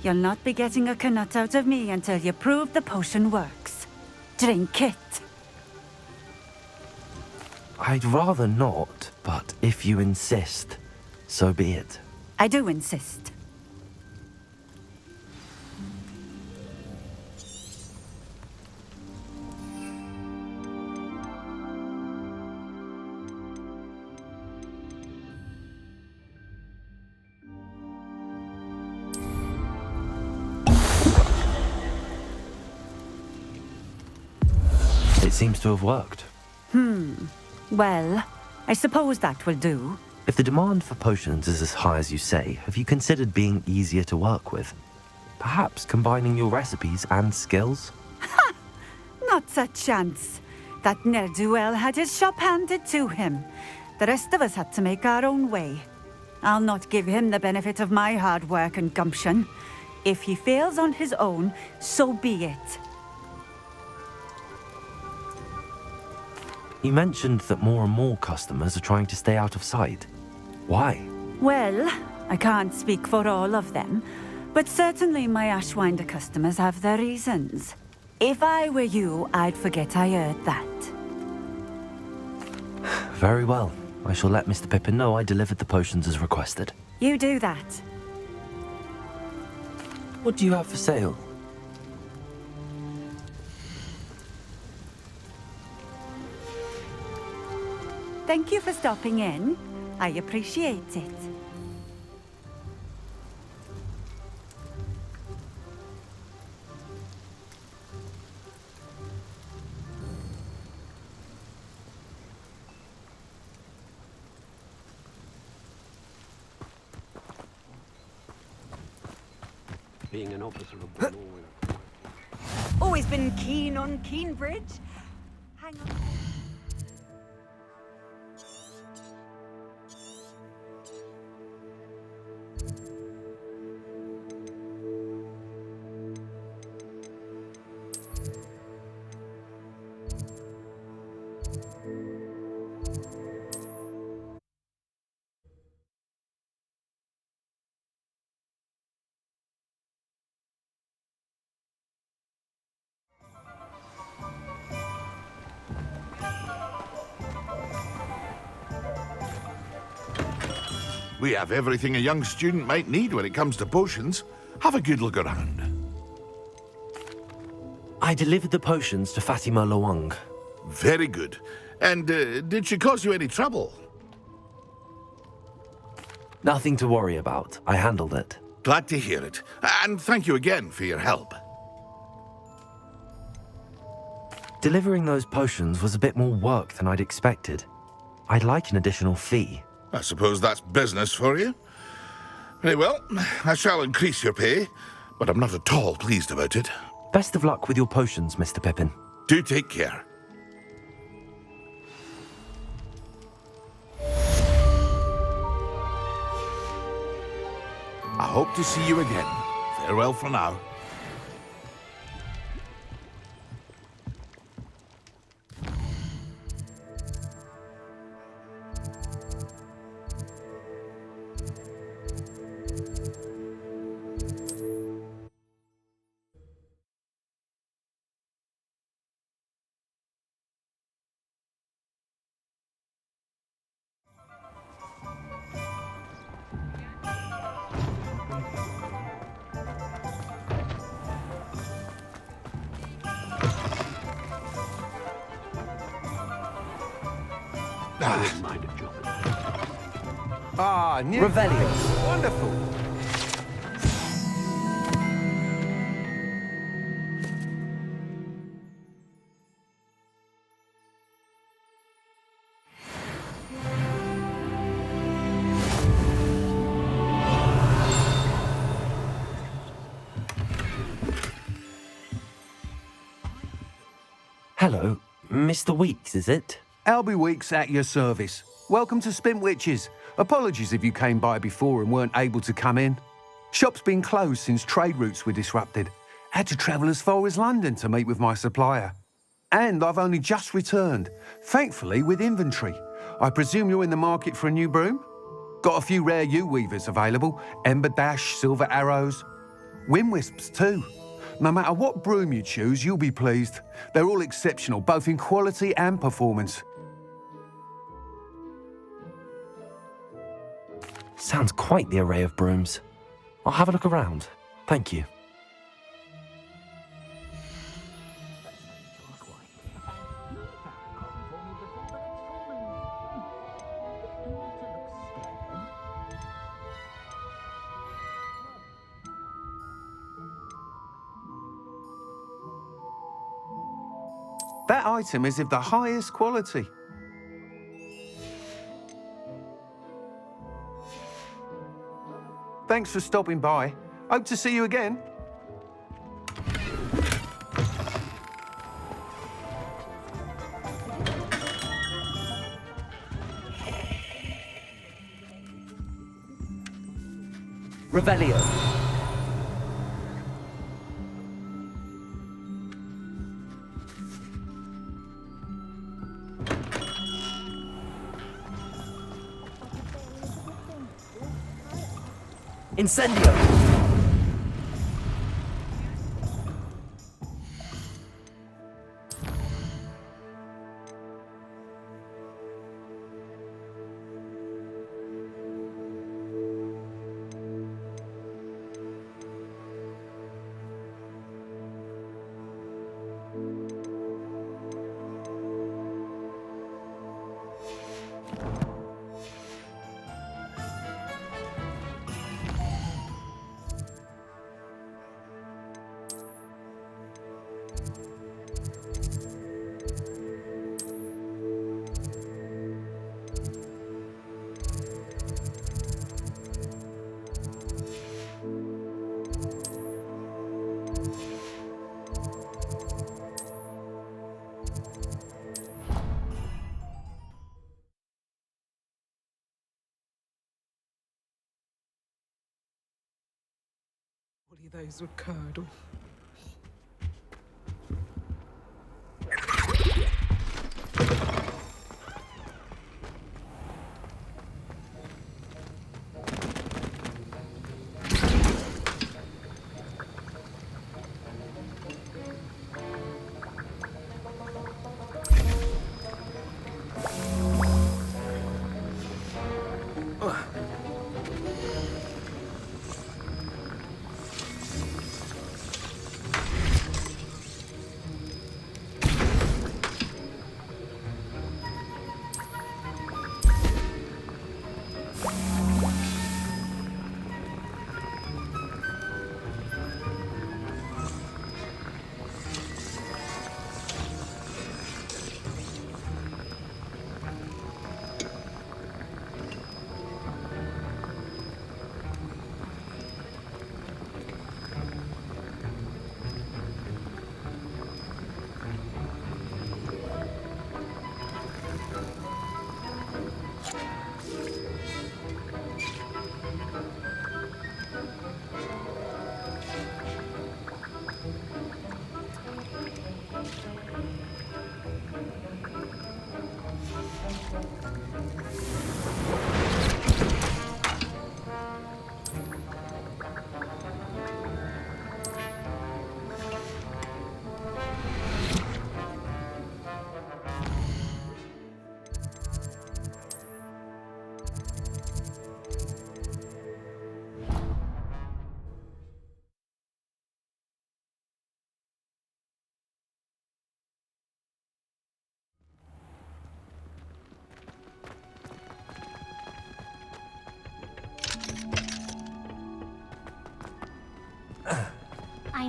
Speaker 12: You'll not be getting a canut out of me until you prove the potion works. Drink it.
Speaker 1: I'd rather not, but if you insist, so be it.
Speaker 12: I do insist.
Speaker 1: It seems to have worked.
Speaker 12: Well, I suppose that will do.
Speaker 1: If the demand for potions is as high as you say, have you considered being easier to work with? Perhaps combining your recipes and skills?
Speaker 12: Not a chance. That ne'er-do-well had his shop handed to him. The rest of us had to make our own way. I'll not give him the benefit of my hard work and gumption. If he fails on his own, so be it.
Speaker 1: You mentioned that more and more customers are trying to stay out of sight. Why?
Speaker 12: Well, I can't speak for all of them, but certainly my Ashwinder customers have their reasons. If I were you, I'd forget I heard that.
Speaker 1: Very well. I shall let Mr. Pippin know I delivered the potions as requested.
Speaker 12: You do that.
Speaker 1: What do you have for sale?
Speaker 12: Thank you for stopping in. I appreciate it.
Speaker 6: Being an officer of the law.
Speaker 12: Always been keen on Keenbridge. Hang on.
Speaker 3: We have everything a young student might need when it comes to potions. Have a good look around.
Speaker 1: I delivered the potions to Fatima Lawang.
Speaker 3: Very good. And did she cause you any trouble?
Speaker 1: Nothing to worry about. I handled it.
Speaker 3: Glad to hear it. And thank you again for your help.
Speaker 1: Delivering those potions was a bit more work than I'd expected. I'd like an additional fee.
Speaker 3: I suppose that's business for you. Very well, I shall increase your pay, but I'm not at all pleased about it.
Speaker 1: Best of luck with your potions, Mr. Pippin.
Speaker 3: Do take care. I hope to see you again. Farewell for now.
Speaker 13: Ah, new
Speaker 1: Revelio.
Speaker 13: Wonderful.
Speaker 1: Hello, Mr. Weeks, is it?
Speaker 13: Albie Weeks at your service. Welcome to Spintwitches. Apologies if you came by before and weren't able to come in. Shop's been closed since trade routes were disrupted. Had to travel as far as London to meet with my supplier. And I've only just returned, thankfully with inventory. I presume you're in the market for a new broom? Got a few rare U-weavers available, Ember Dash, Silver Arrows, Wind Wisps too. No matter what broom you choose, you'll be pleased. They're all exceptional, both in quality and performance.
Speaker 1: Sounds quite the array of brooms. I'll have a look around. Thank you.
Speaker 13: That item is of the highest quality. Thanks for stopping by. Hope to see you again.
Speaker 1: Revelio. Incendio!
Speaker 14: Those were curdle.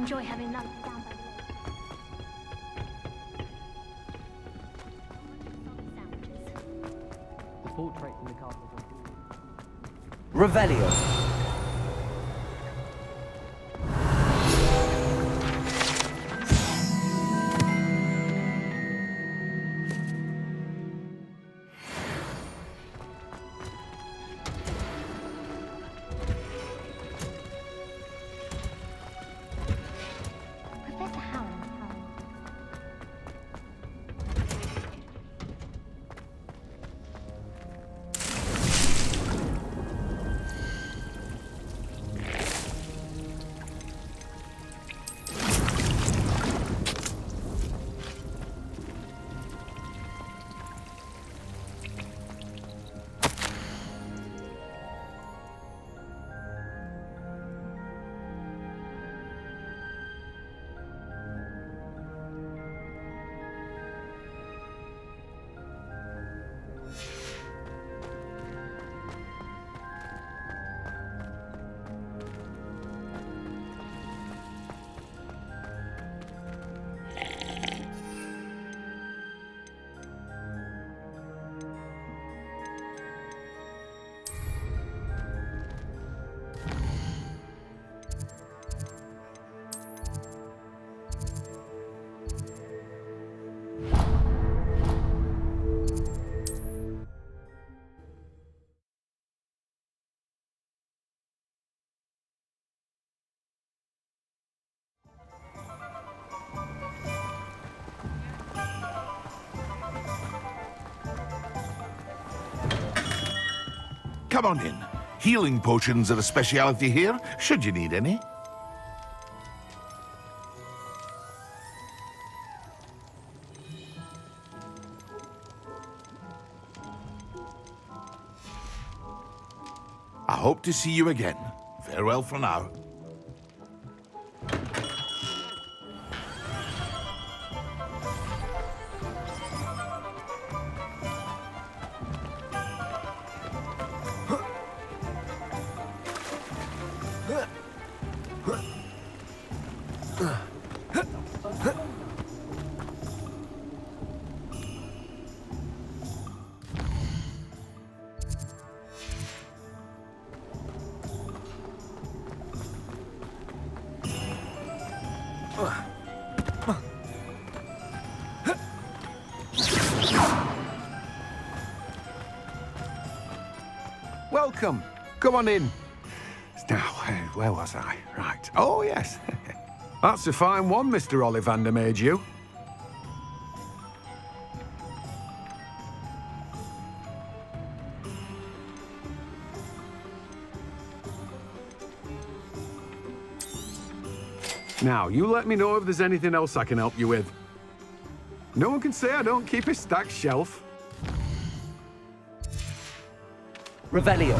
Speaker 9: enjoy having lunch down by the lake.
Speaker 4: Default trait from the castle.
Speaker 1: Revelio.
Speaker 9: Professor Howland's home.
Speaker 3: Come on in. Healing potions are a speciality here, should you need any. I hope to see you again. Farewell for now.
Speaker 13: Welcome. Come on in. Now, where was I? Right. Oh, yes. That's a fine one Mr. Ollivander made you. Now, you let me know if there's anything else I can help you with. No one can say I don't keep a stacked shelf.
Speaker 1: Revelio.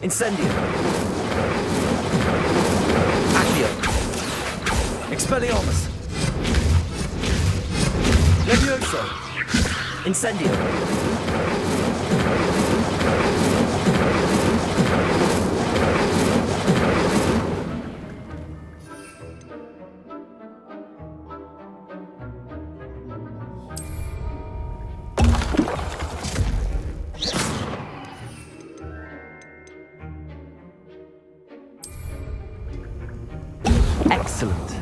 Speaker 1: Incendio. Accio. Expelliarmus. Levioso. Incendio. Excellent.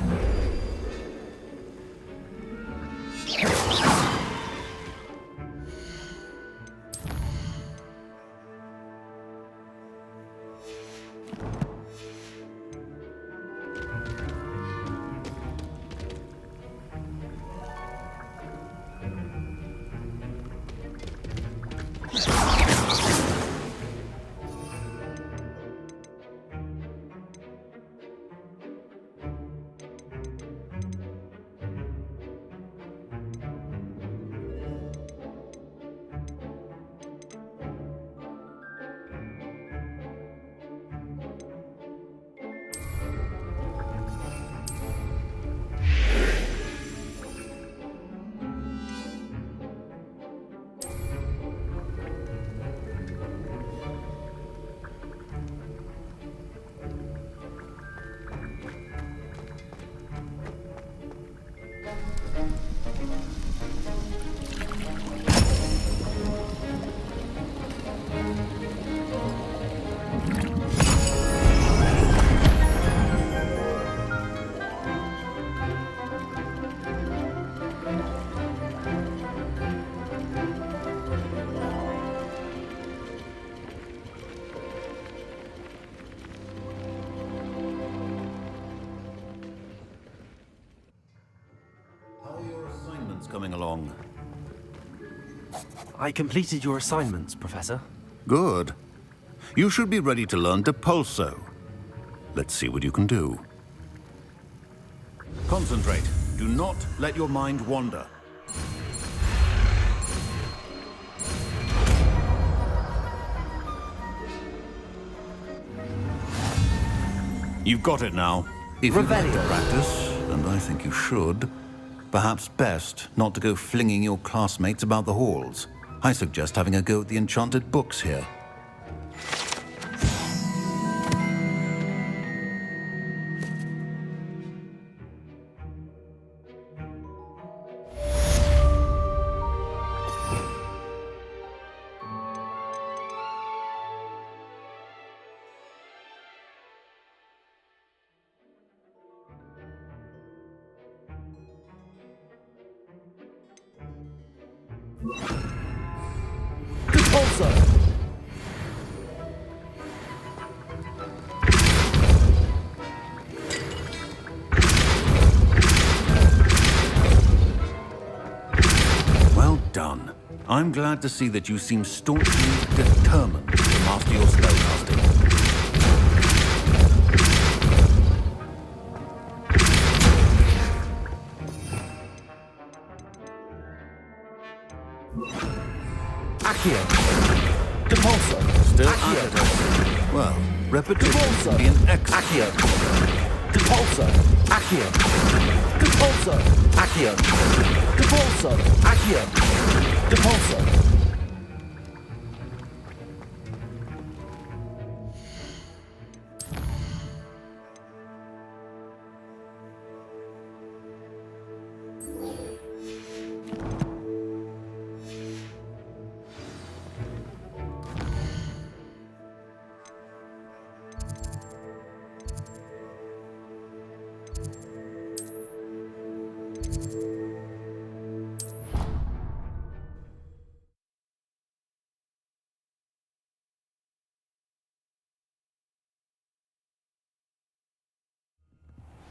Speaker 7: Coming along.
Speaker 1: I completed your assignments, Professor.
Speaker 7: Good. You should be ready to learn Depulso. Let's see what you can do. Concentrate. Do not let your mind wander. You've got it now. If you'd like to practice, and I think you should, perhaps best not to go flinging your classmates about the halls. I suggest having a go at the enchanted books here. Well done. I'm glad to see that you seem staunchly determined to master your spellcasting.
Speaker 1: Accio. Depulso.
Speaker 7: Still
Speaker 1: Accio.
Speaker 7: at it. Well, repetition
Speaker 1: Depulso.
Speaker 7: can be an excellent...
Speaker 1: Accio. Depulso. Accio. Depulso. Accio. Depulso. Accio. Depulso.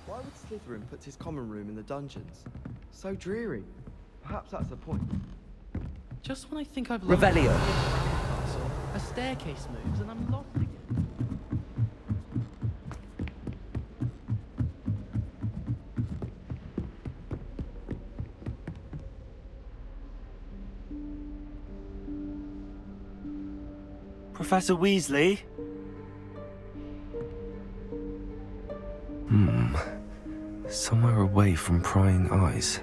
Speaker 15: Why would Slytherin put his common room in the dungeons? So dreary. Perhaps that's the point.
Speaker 16: Just when I think I've learned
Speaker 1: Revelio.
Speaker 16: a staircase moves and I'm lost again.
Speaker 1: Professor Weasley? Somewhere away from prying eyes.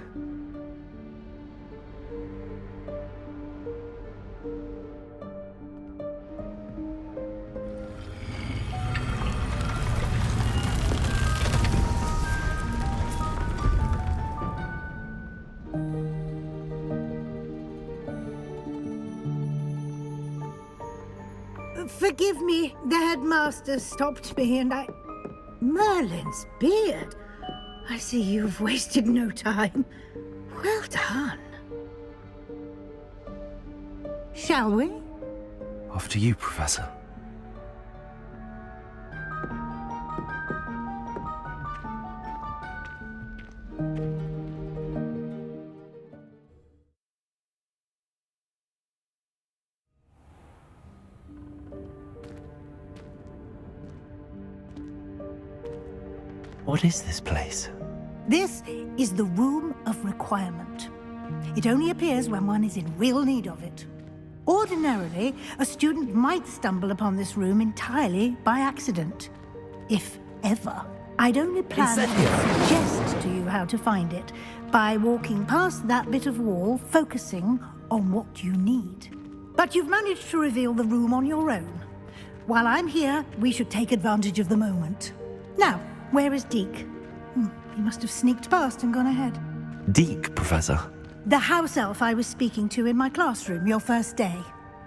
Speaker 11: Forgive me, the headmaster stopped me and I... Merlin's beard. I see you've wasted no time. Well done. Shall we?
Speaker 1: After you, Professor. What is this place?
Speaker 11: This is the Room of Requirement. It only appears when one is in real need of it. Ordinarily, a student might stumble upon this room entirely by accident. If ever. I'd only plan to suggest to you how to find it by walking past that bit of wall, focusing on what you need. But you've managed to reveal the room on your own. While I'm here, we should take advantage of the moment. Now, where is Deke? He must have sneaked past and gone ahead.
Speaker 1: Deke, Professor.
Speaker 11: The house elf I was speaking to in my classroom your first day.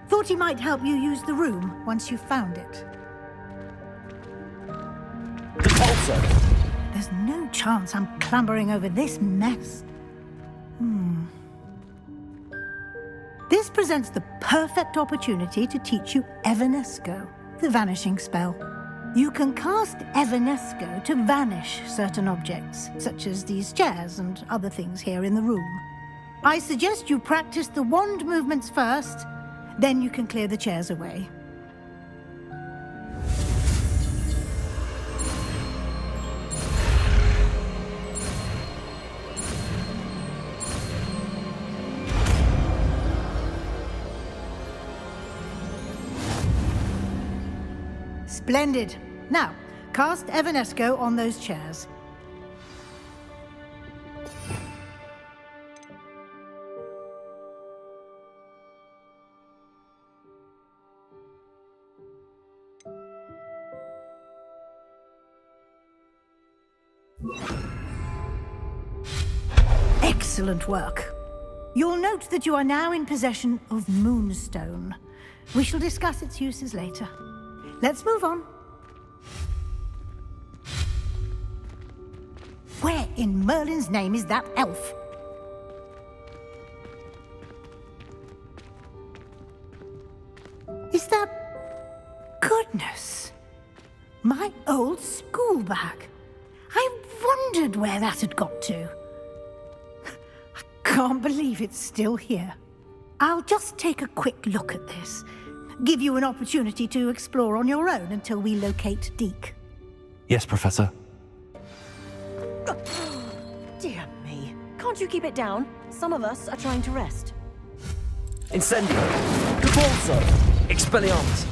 Speaker 11: Thought he might help you use the room once you found it.
Speaker 1: The pulsar!
Speaker 11: There's no chance I'm clambering over this mess. This presents the perfect opportunity to teach you Evanesco, the vanishing spell. You can cast Evanesco to vanish certain objects, such as these chairs and other things here in the room. I suggest you practice the wand movements first, then you can clear the chairs away. Splendid. Now, cast Evanesco on those chairs. Excellent work. You'll note that you are now in possession of Moonstone. We shall discuss its uses later. Let's move on. Where in Merlin's name is that elf? Is that... Goodness! My old school bag. I wondered where that had got to. I can't believe it's still here. I'll just take a quick look at this. Give you an opportunity to explore on your own until we locate Deke.
Speaker 1: Yes, Professor.
Speaker 17: Dear me. Can't you keep it down? Some of us are trying to rest.
Speaker 1: Incendio! Repulso! Expelliarmus!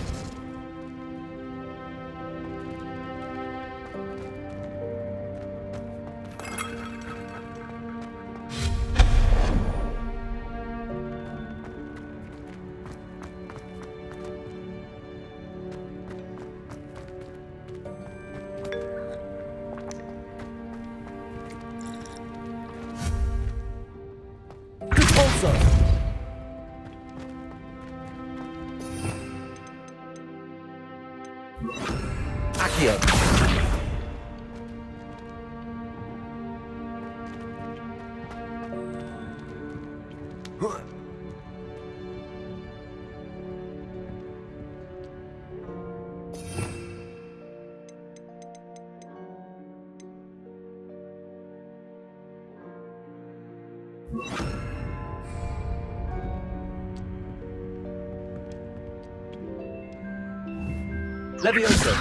Speaker 1: Accio. Levioso.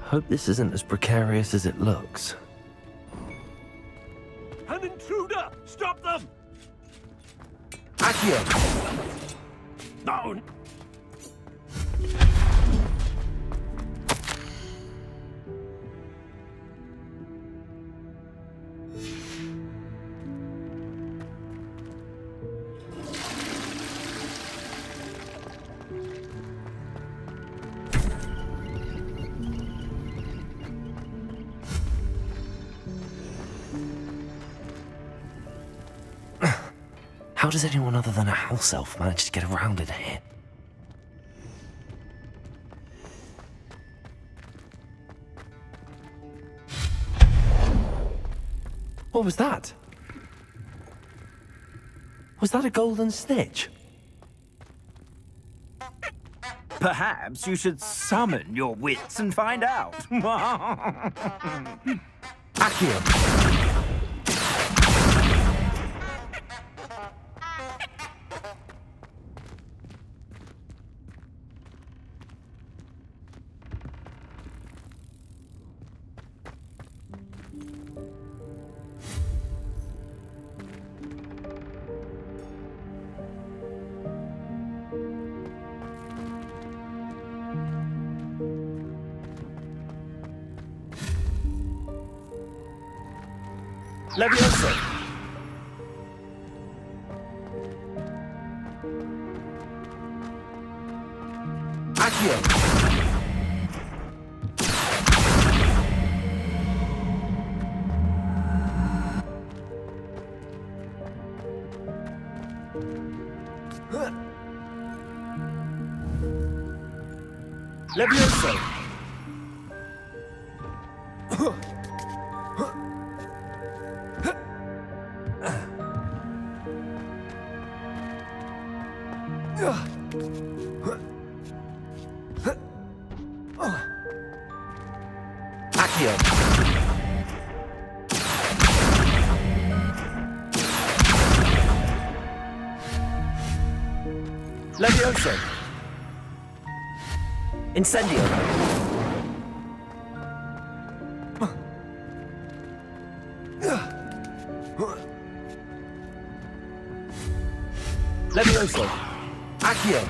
Speaker 1: Hope this isn't as precarious as it looks.
Speaker 18: An intruder! Stop them!
Speaker 1: Accio!
Speaker 18: No!
Speaker 1: How does anyone other than a house elf manage to get around in here? What was that? Was that a golden snitch?
Speaker 5: Perhaps you should summon your wits and find out.
Speaker 1: Accio!
Speaker 18: Levioso!
Speaker 1: Accio!
Speaker 18: Levioso!
Speaker 1: Accio!
Speaker 18: Levioso!
Speaker 1: Incendio!
Speaker 18: Levioso!
Speaker 1: Accio!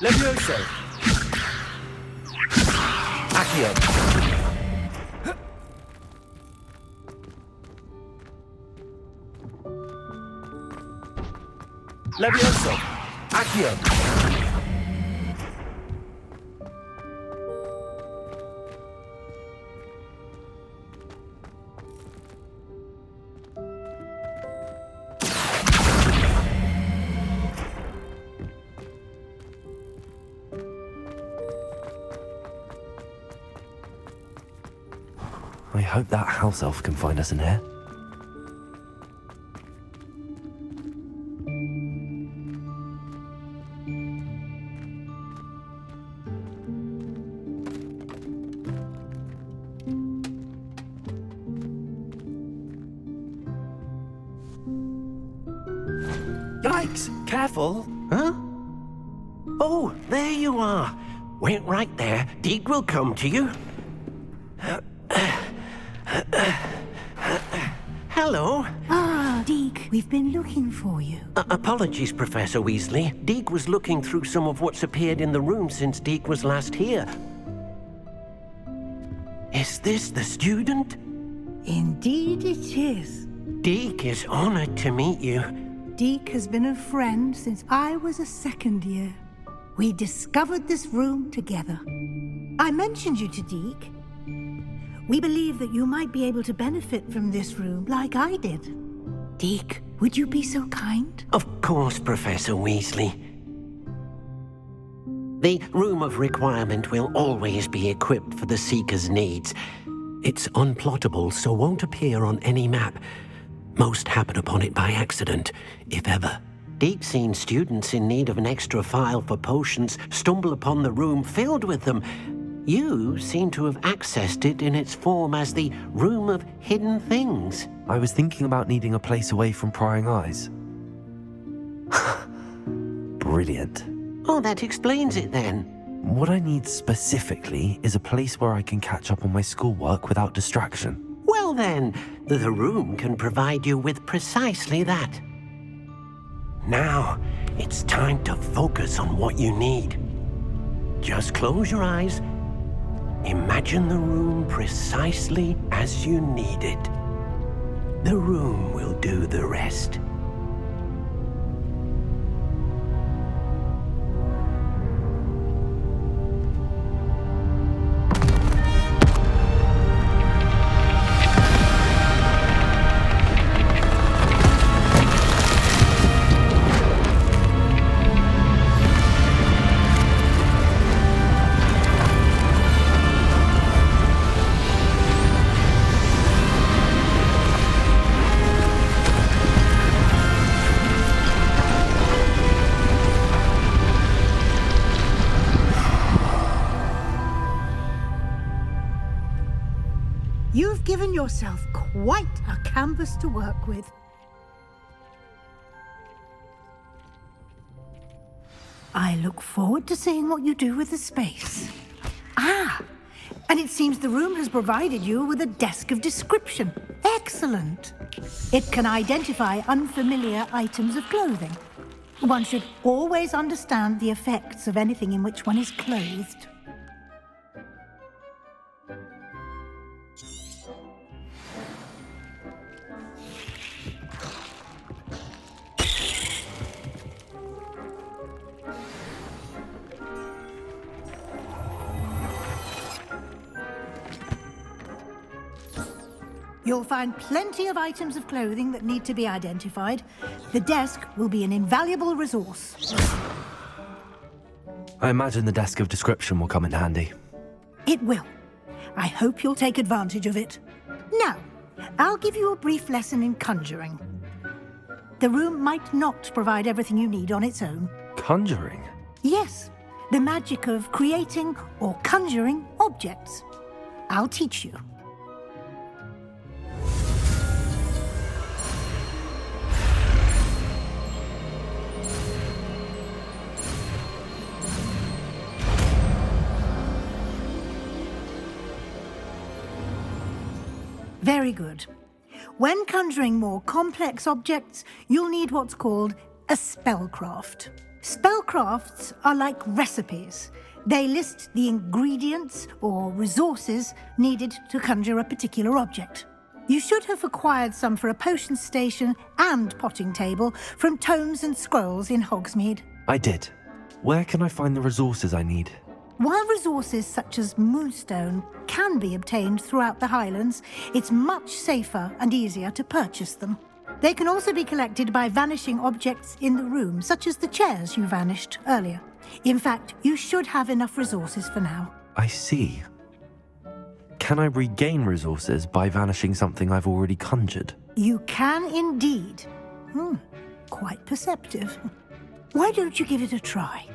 Speaker 18: Levioso!
Speaker 1: Accio!
Speaker 18: Levioso!
Speaker 1: Accio! I hope that house elf can find us in here.
Speaker 6: Yikes! Careful! Huh? Oh, there you are. Wait right there. Deek will come to you. Hello.
Speaker 11: Ah, Deek, we've been looking for you.
Speaker 6: Apologies, Professor Weasley. Deek was looking through some of what's appeared in the room since Deek was last here. Is this the student?
Speaker 11: Indeed it is.
Speaker 6: Deek is honored to meet you.
Speaker 11: Deek has been a friend since I was a second year. We discovered this room together. I mentioned you to Deek. We believe that you might be able to benefit from this room like I did. Deek, would you be so kind?
Speaker 6: Of course, Professor Weasley. The Room of Requirement will always be equipped for the Seeker's needs. It's unplottable, so won't appear on any map. Most happen upon it by accident, if ever. Deep seen students in need of an extra file for potions stumble upon the room filled with them. You seem to have accessed it in its form as the Room of Hidden Things.
Speaker 1: I was thinking about needing a place away from prying eyes. Brilliant.
Speaker 6: Oh, that explains it then.
Speaker 1: What I need specifically is a place where I can catch up on my schoolwork without distraction.
Speaker 6: Well then, the room can provide you with precisely that. Now, it's time to focus on what you need. Just close your eyes. Imagine the room precisely as you need it. The room will do the rest.
Speaker 11: You've given yourself quite a canvas to work with. I look forward to seeing what you do with the space. Ah, and it seems the room has provided you with a desk of description. Excellent. It can identify unfamiliar items of clothing. One should always understand the effects of anything in which one is clothed. You'll find plenty of items of clothing that need to be identified. The desk will be an invaluable resource.
Speaker 1: I imagine the desk of description will come in handy.
Speaker 11: It will. I hope you'll take advantage of it. Now, I'll give you a brief lesson in conjuring. The room might not provide everything you need on its own.
Speaker 1: Conjuring?
Speaker 11: Yes, the magic of creating or conjuring objects. I'll teach you. Very good. When conjuring more complex objects, you'll need what's called a spellcraft. Spellcrafts are like recipes. They list the ingredients or resources needed to conjure a particular object. You should have acquired some for a potion station and potting table from tomes and scrolls in Hogsmeade.
Speaker 1: I did. Where can I find the resources I need?
Speaker 11: While resources such as moonstone can be obtained throughout the Highlands, it's much safer and easier to purchase them. They can also be collected by vanishing objects in the room, such as the chairs you vanished earlier. In fact, you should have enough resources for now.
Speaker 1: I see. Can I regain resources by vanishing something I've already conjured?
Speaker 11: You can indeed. Quite perceptive. Why don't you give it a try?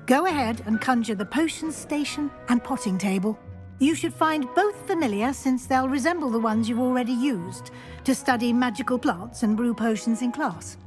Speaker 11: Go ahead and conjure the potion station and potting table. You should find both familiar, since they'll resemble the ones you've already used to study magical plants and brew potions in class.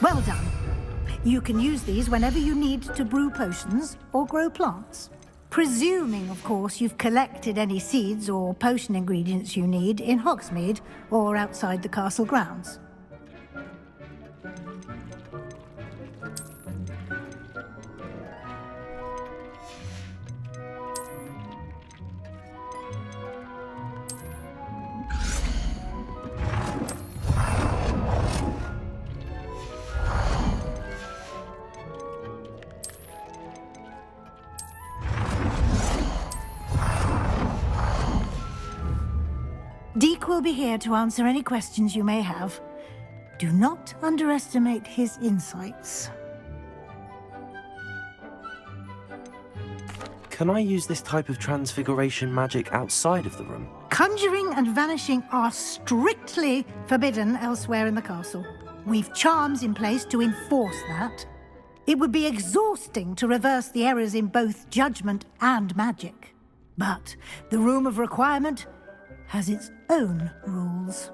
Speaker 11: Well done. You can use these whenever you need to brew potions or grow plants. Presuming, of course, you've collected any seeds or potion ingredients you need in Hogsmeade or outside the castle grounds. Deke will be here to answer any questions you may have. Do not underestimate his insights.
Speaker 1: Can I use this type of transfiguration magic outside of the room?
Speaker 11: Conjuring and vanishing are strictly forbidden elsewhere in the castle. We've charms in place to enforce that. It would be exhausting to reverse the errors in both judgment and magic. But the Room of Requirement has its own rules.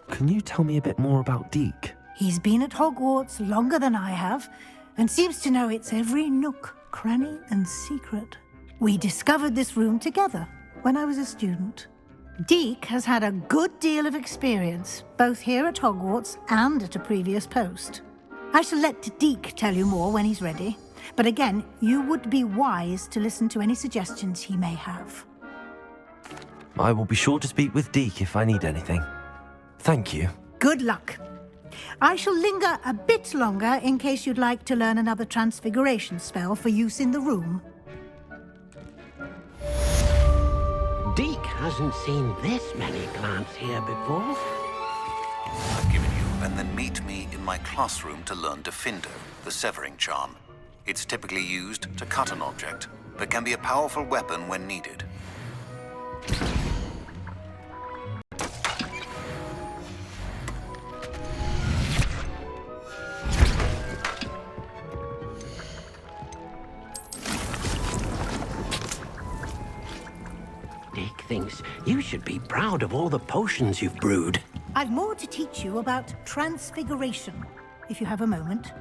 Speaker 1: Can you tell me a bit more about Deke?
Speaker 11: He's been at Hogwarts longer than I have, and seems to know its every nook, cranny, and secret. We discovered this room together when I was a student. Deke has had a good deal of experience, both here at Hogwarts and at a previous post. I shall let Deke tell you more when he's ready, but again, you would be wise to listen to any suggestions he may have.
Speaker 1: I will be sure to speak with Deke if I need anything. Thank you.
Speaker 11: Good luck. I shall linger a bit longer in case you'd like to learn another transfiguration spell for use in the room.
Speaker 6: Deke hasn't seen this many plants here before.
Speaker 7: I've given you, and then meet me in my classroom to learn Defindo, the severing charm. It's typically used to cut an object, but can be a powerful weapon when needed.
Speaker 6: Deke thinks you should be proud of all the potions you've brewed.
Speaker 11: I've more to teach you about transfiguration, if you have a moment.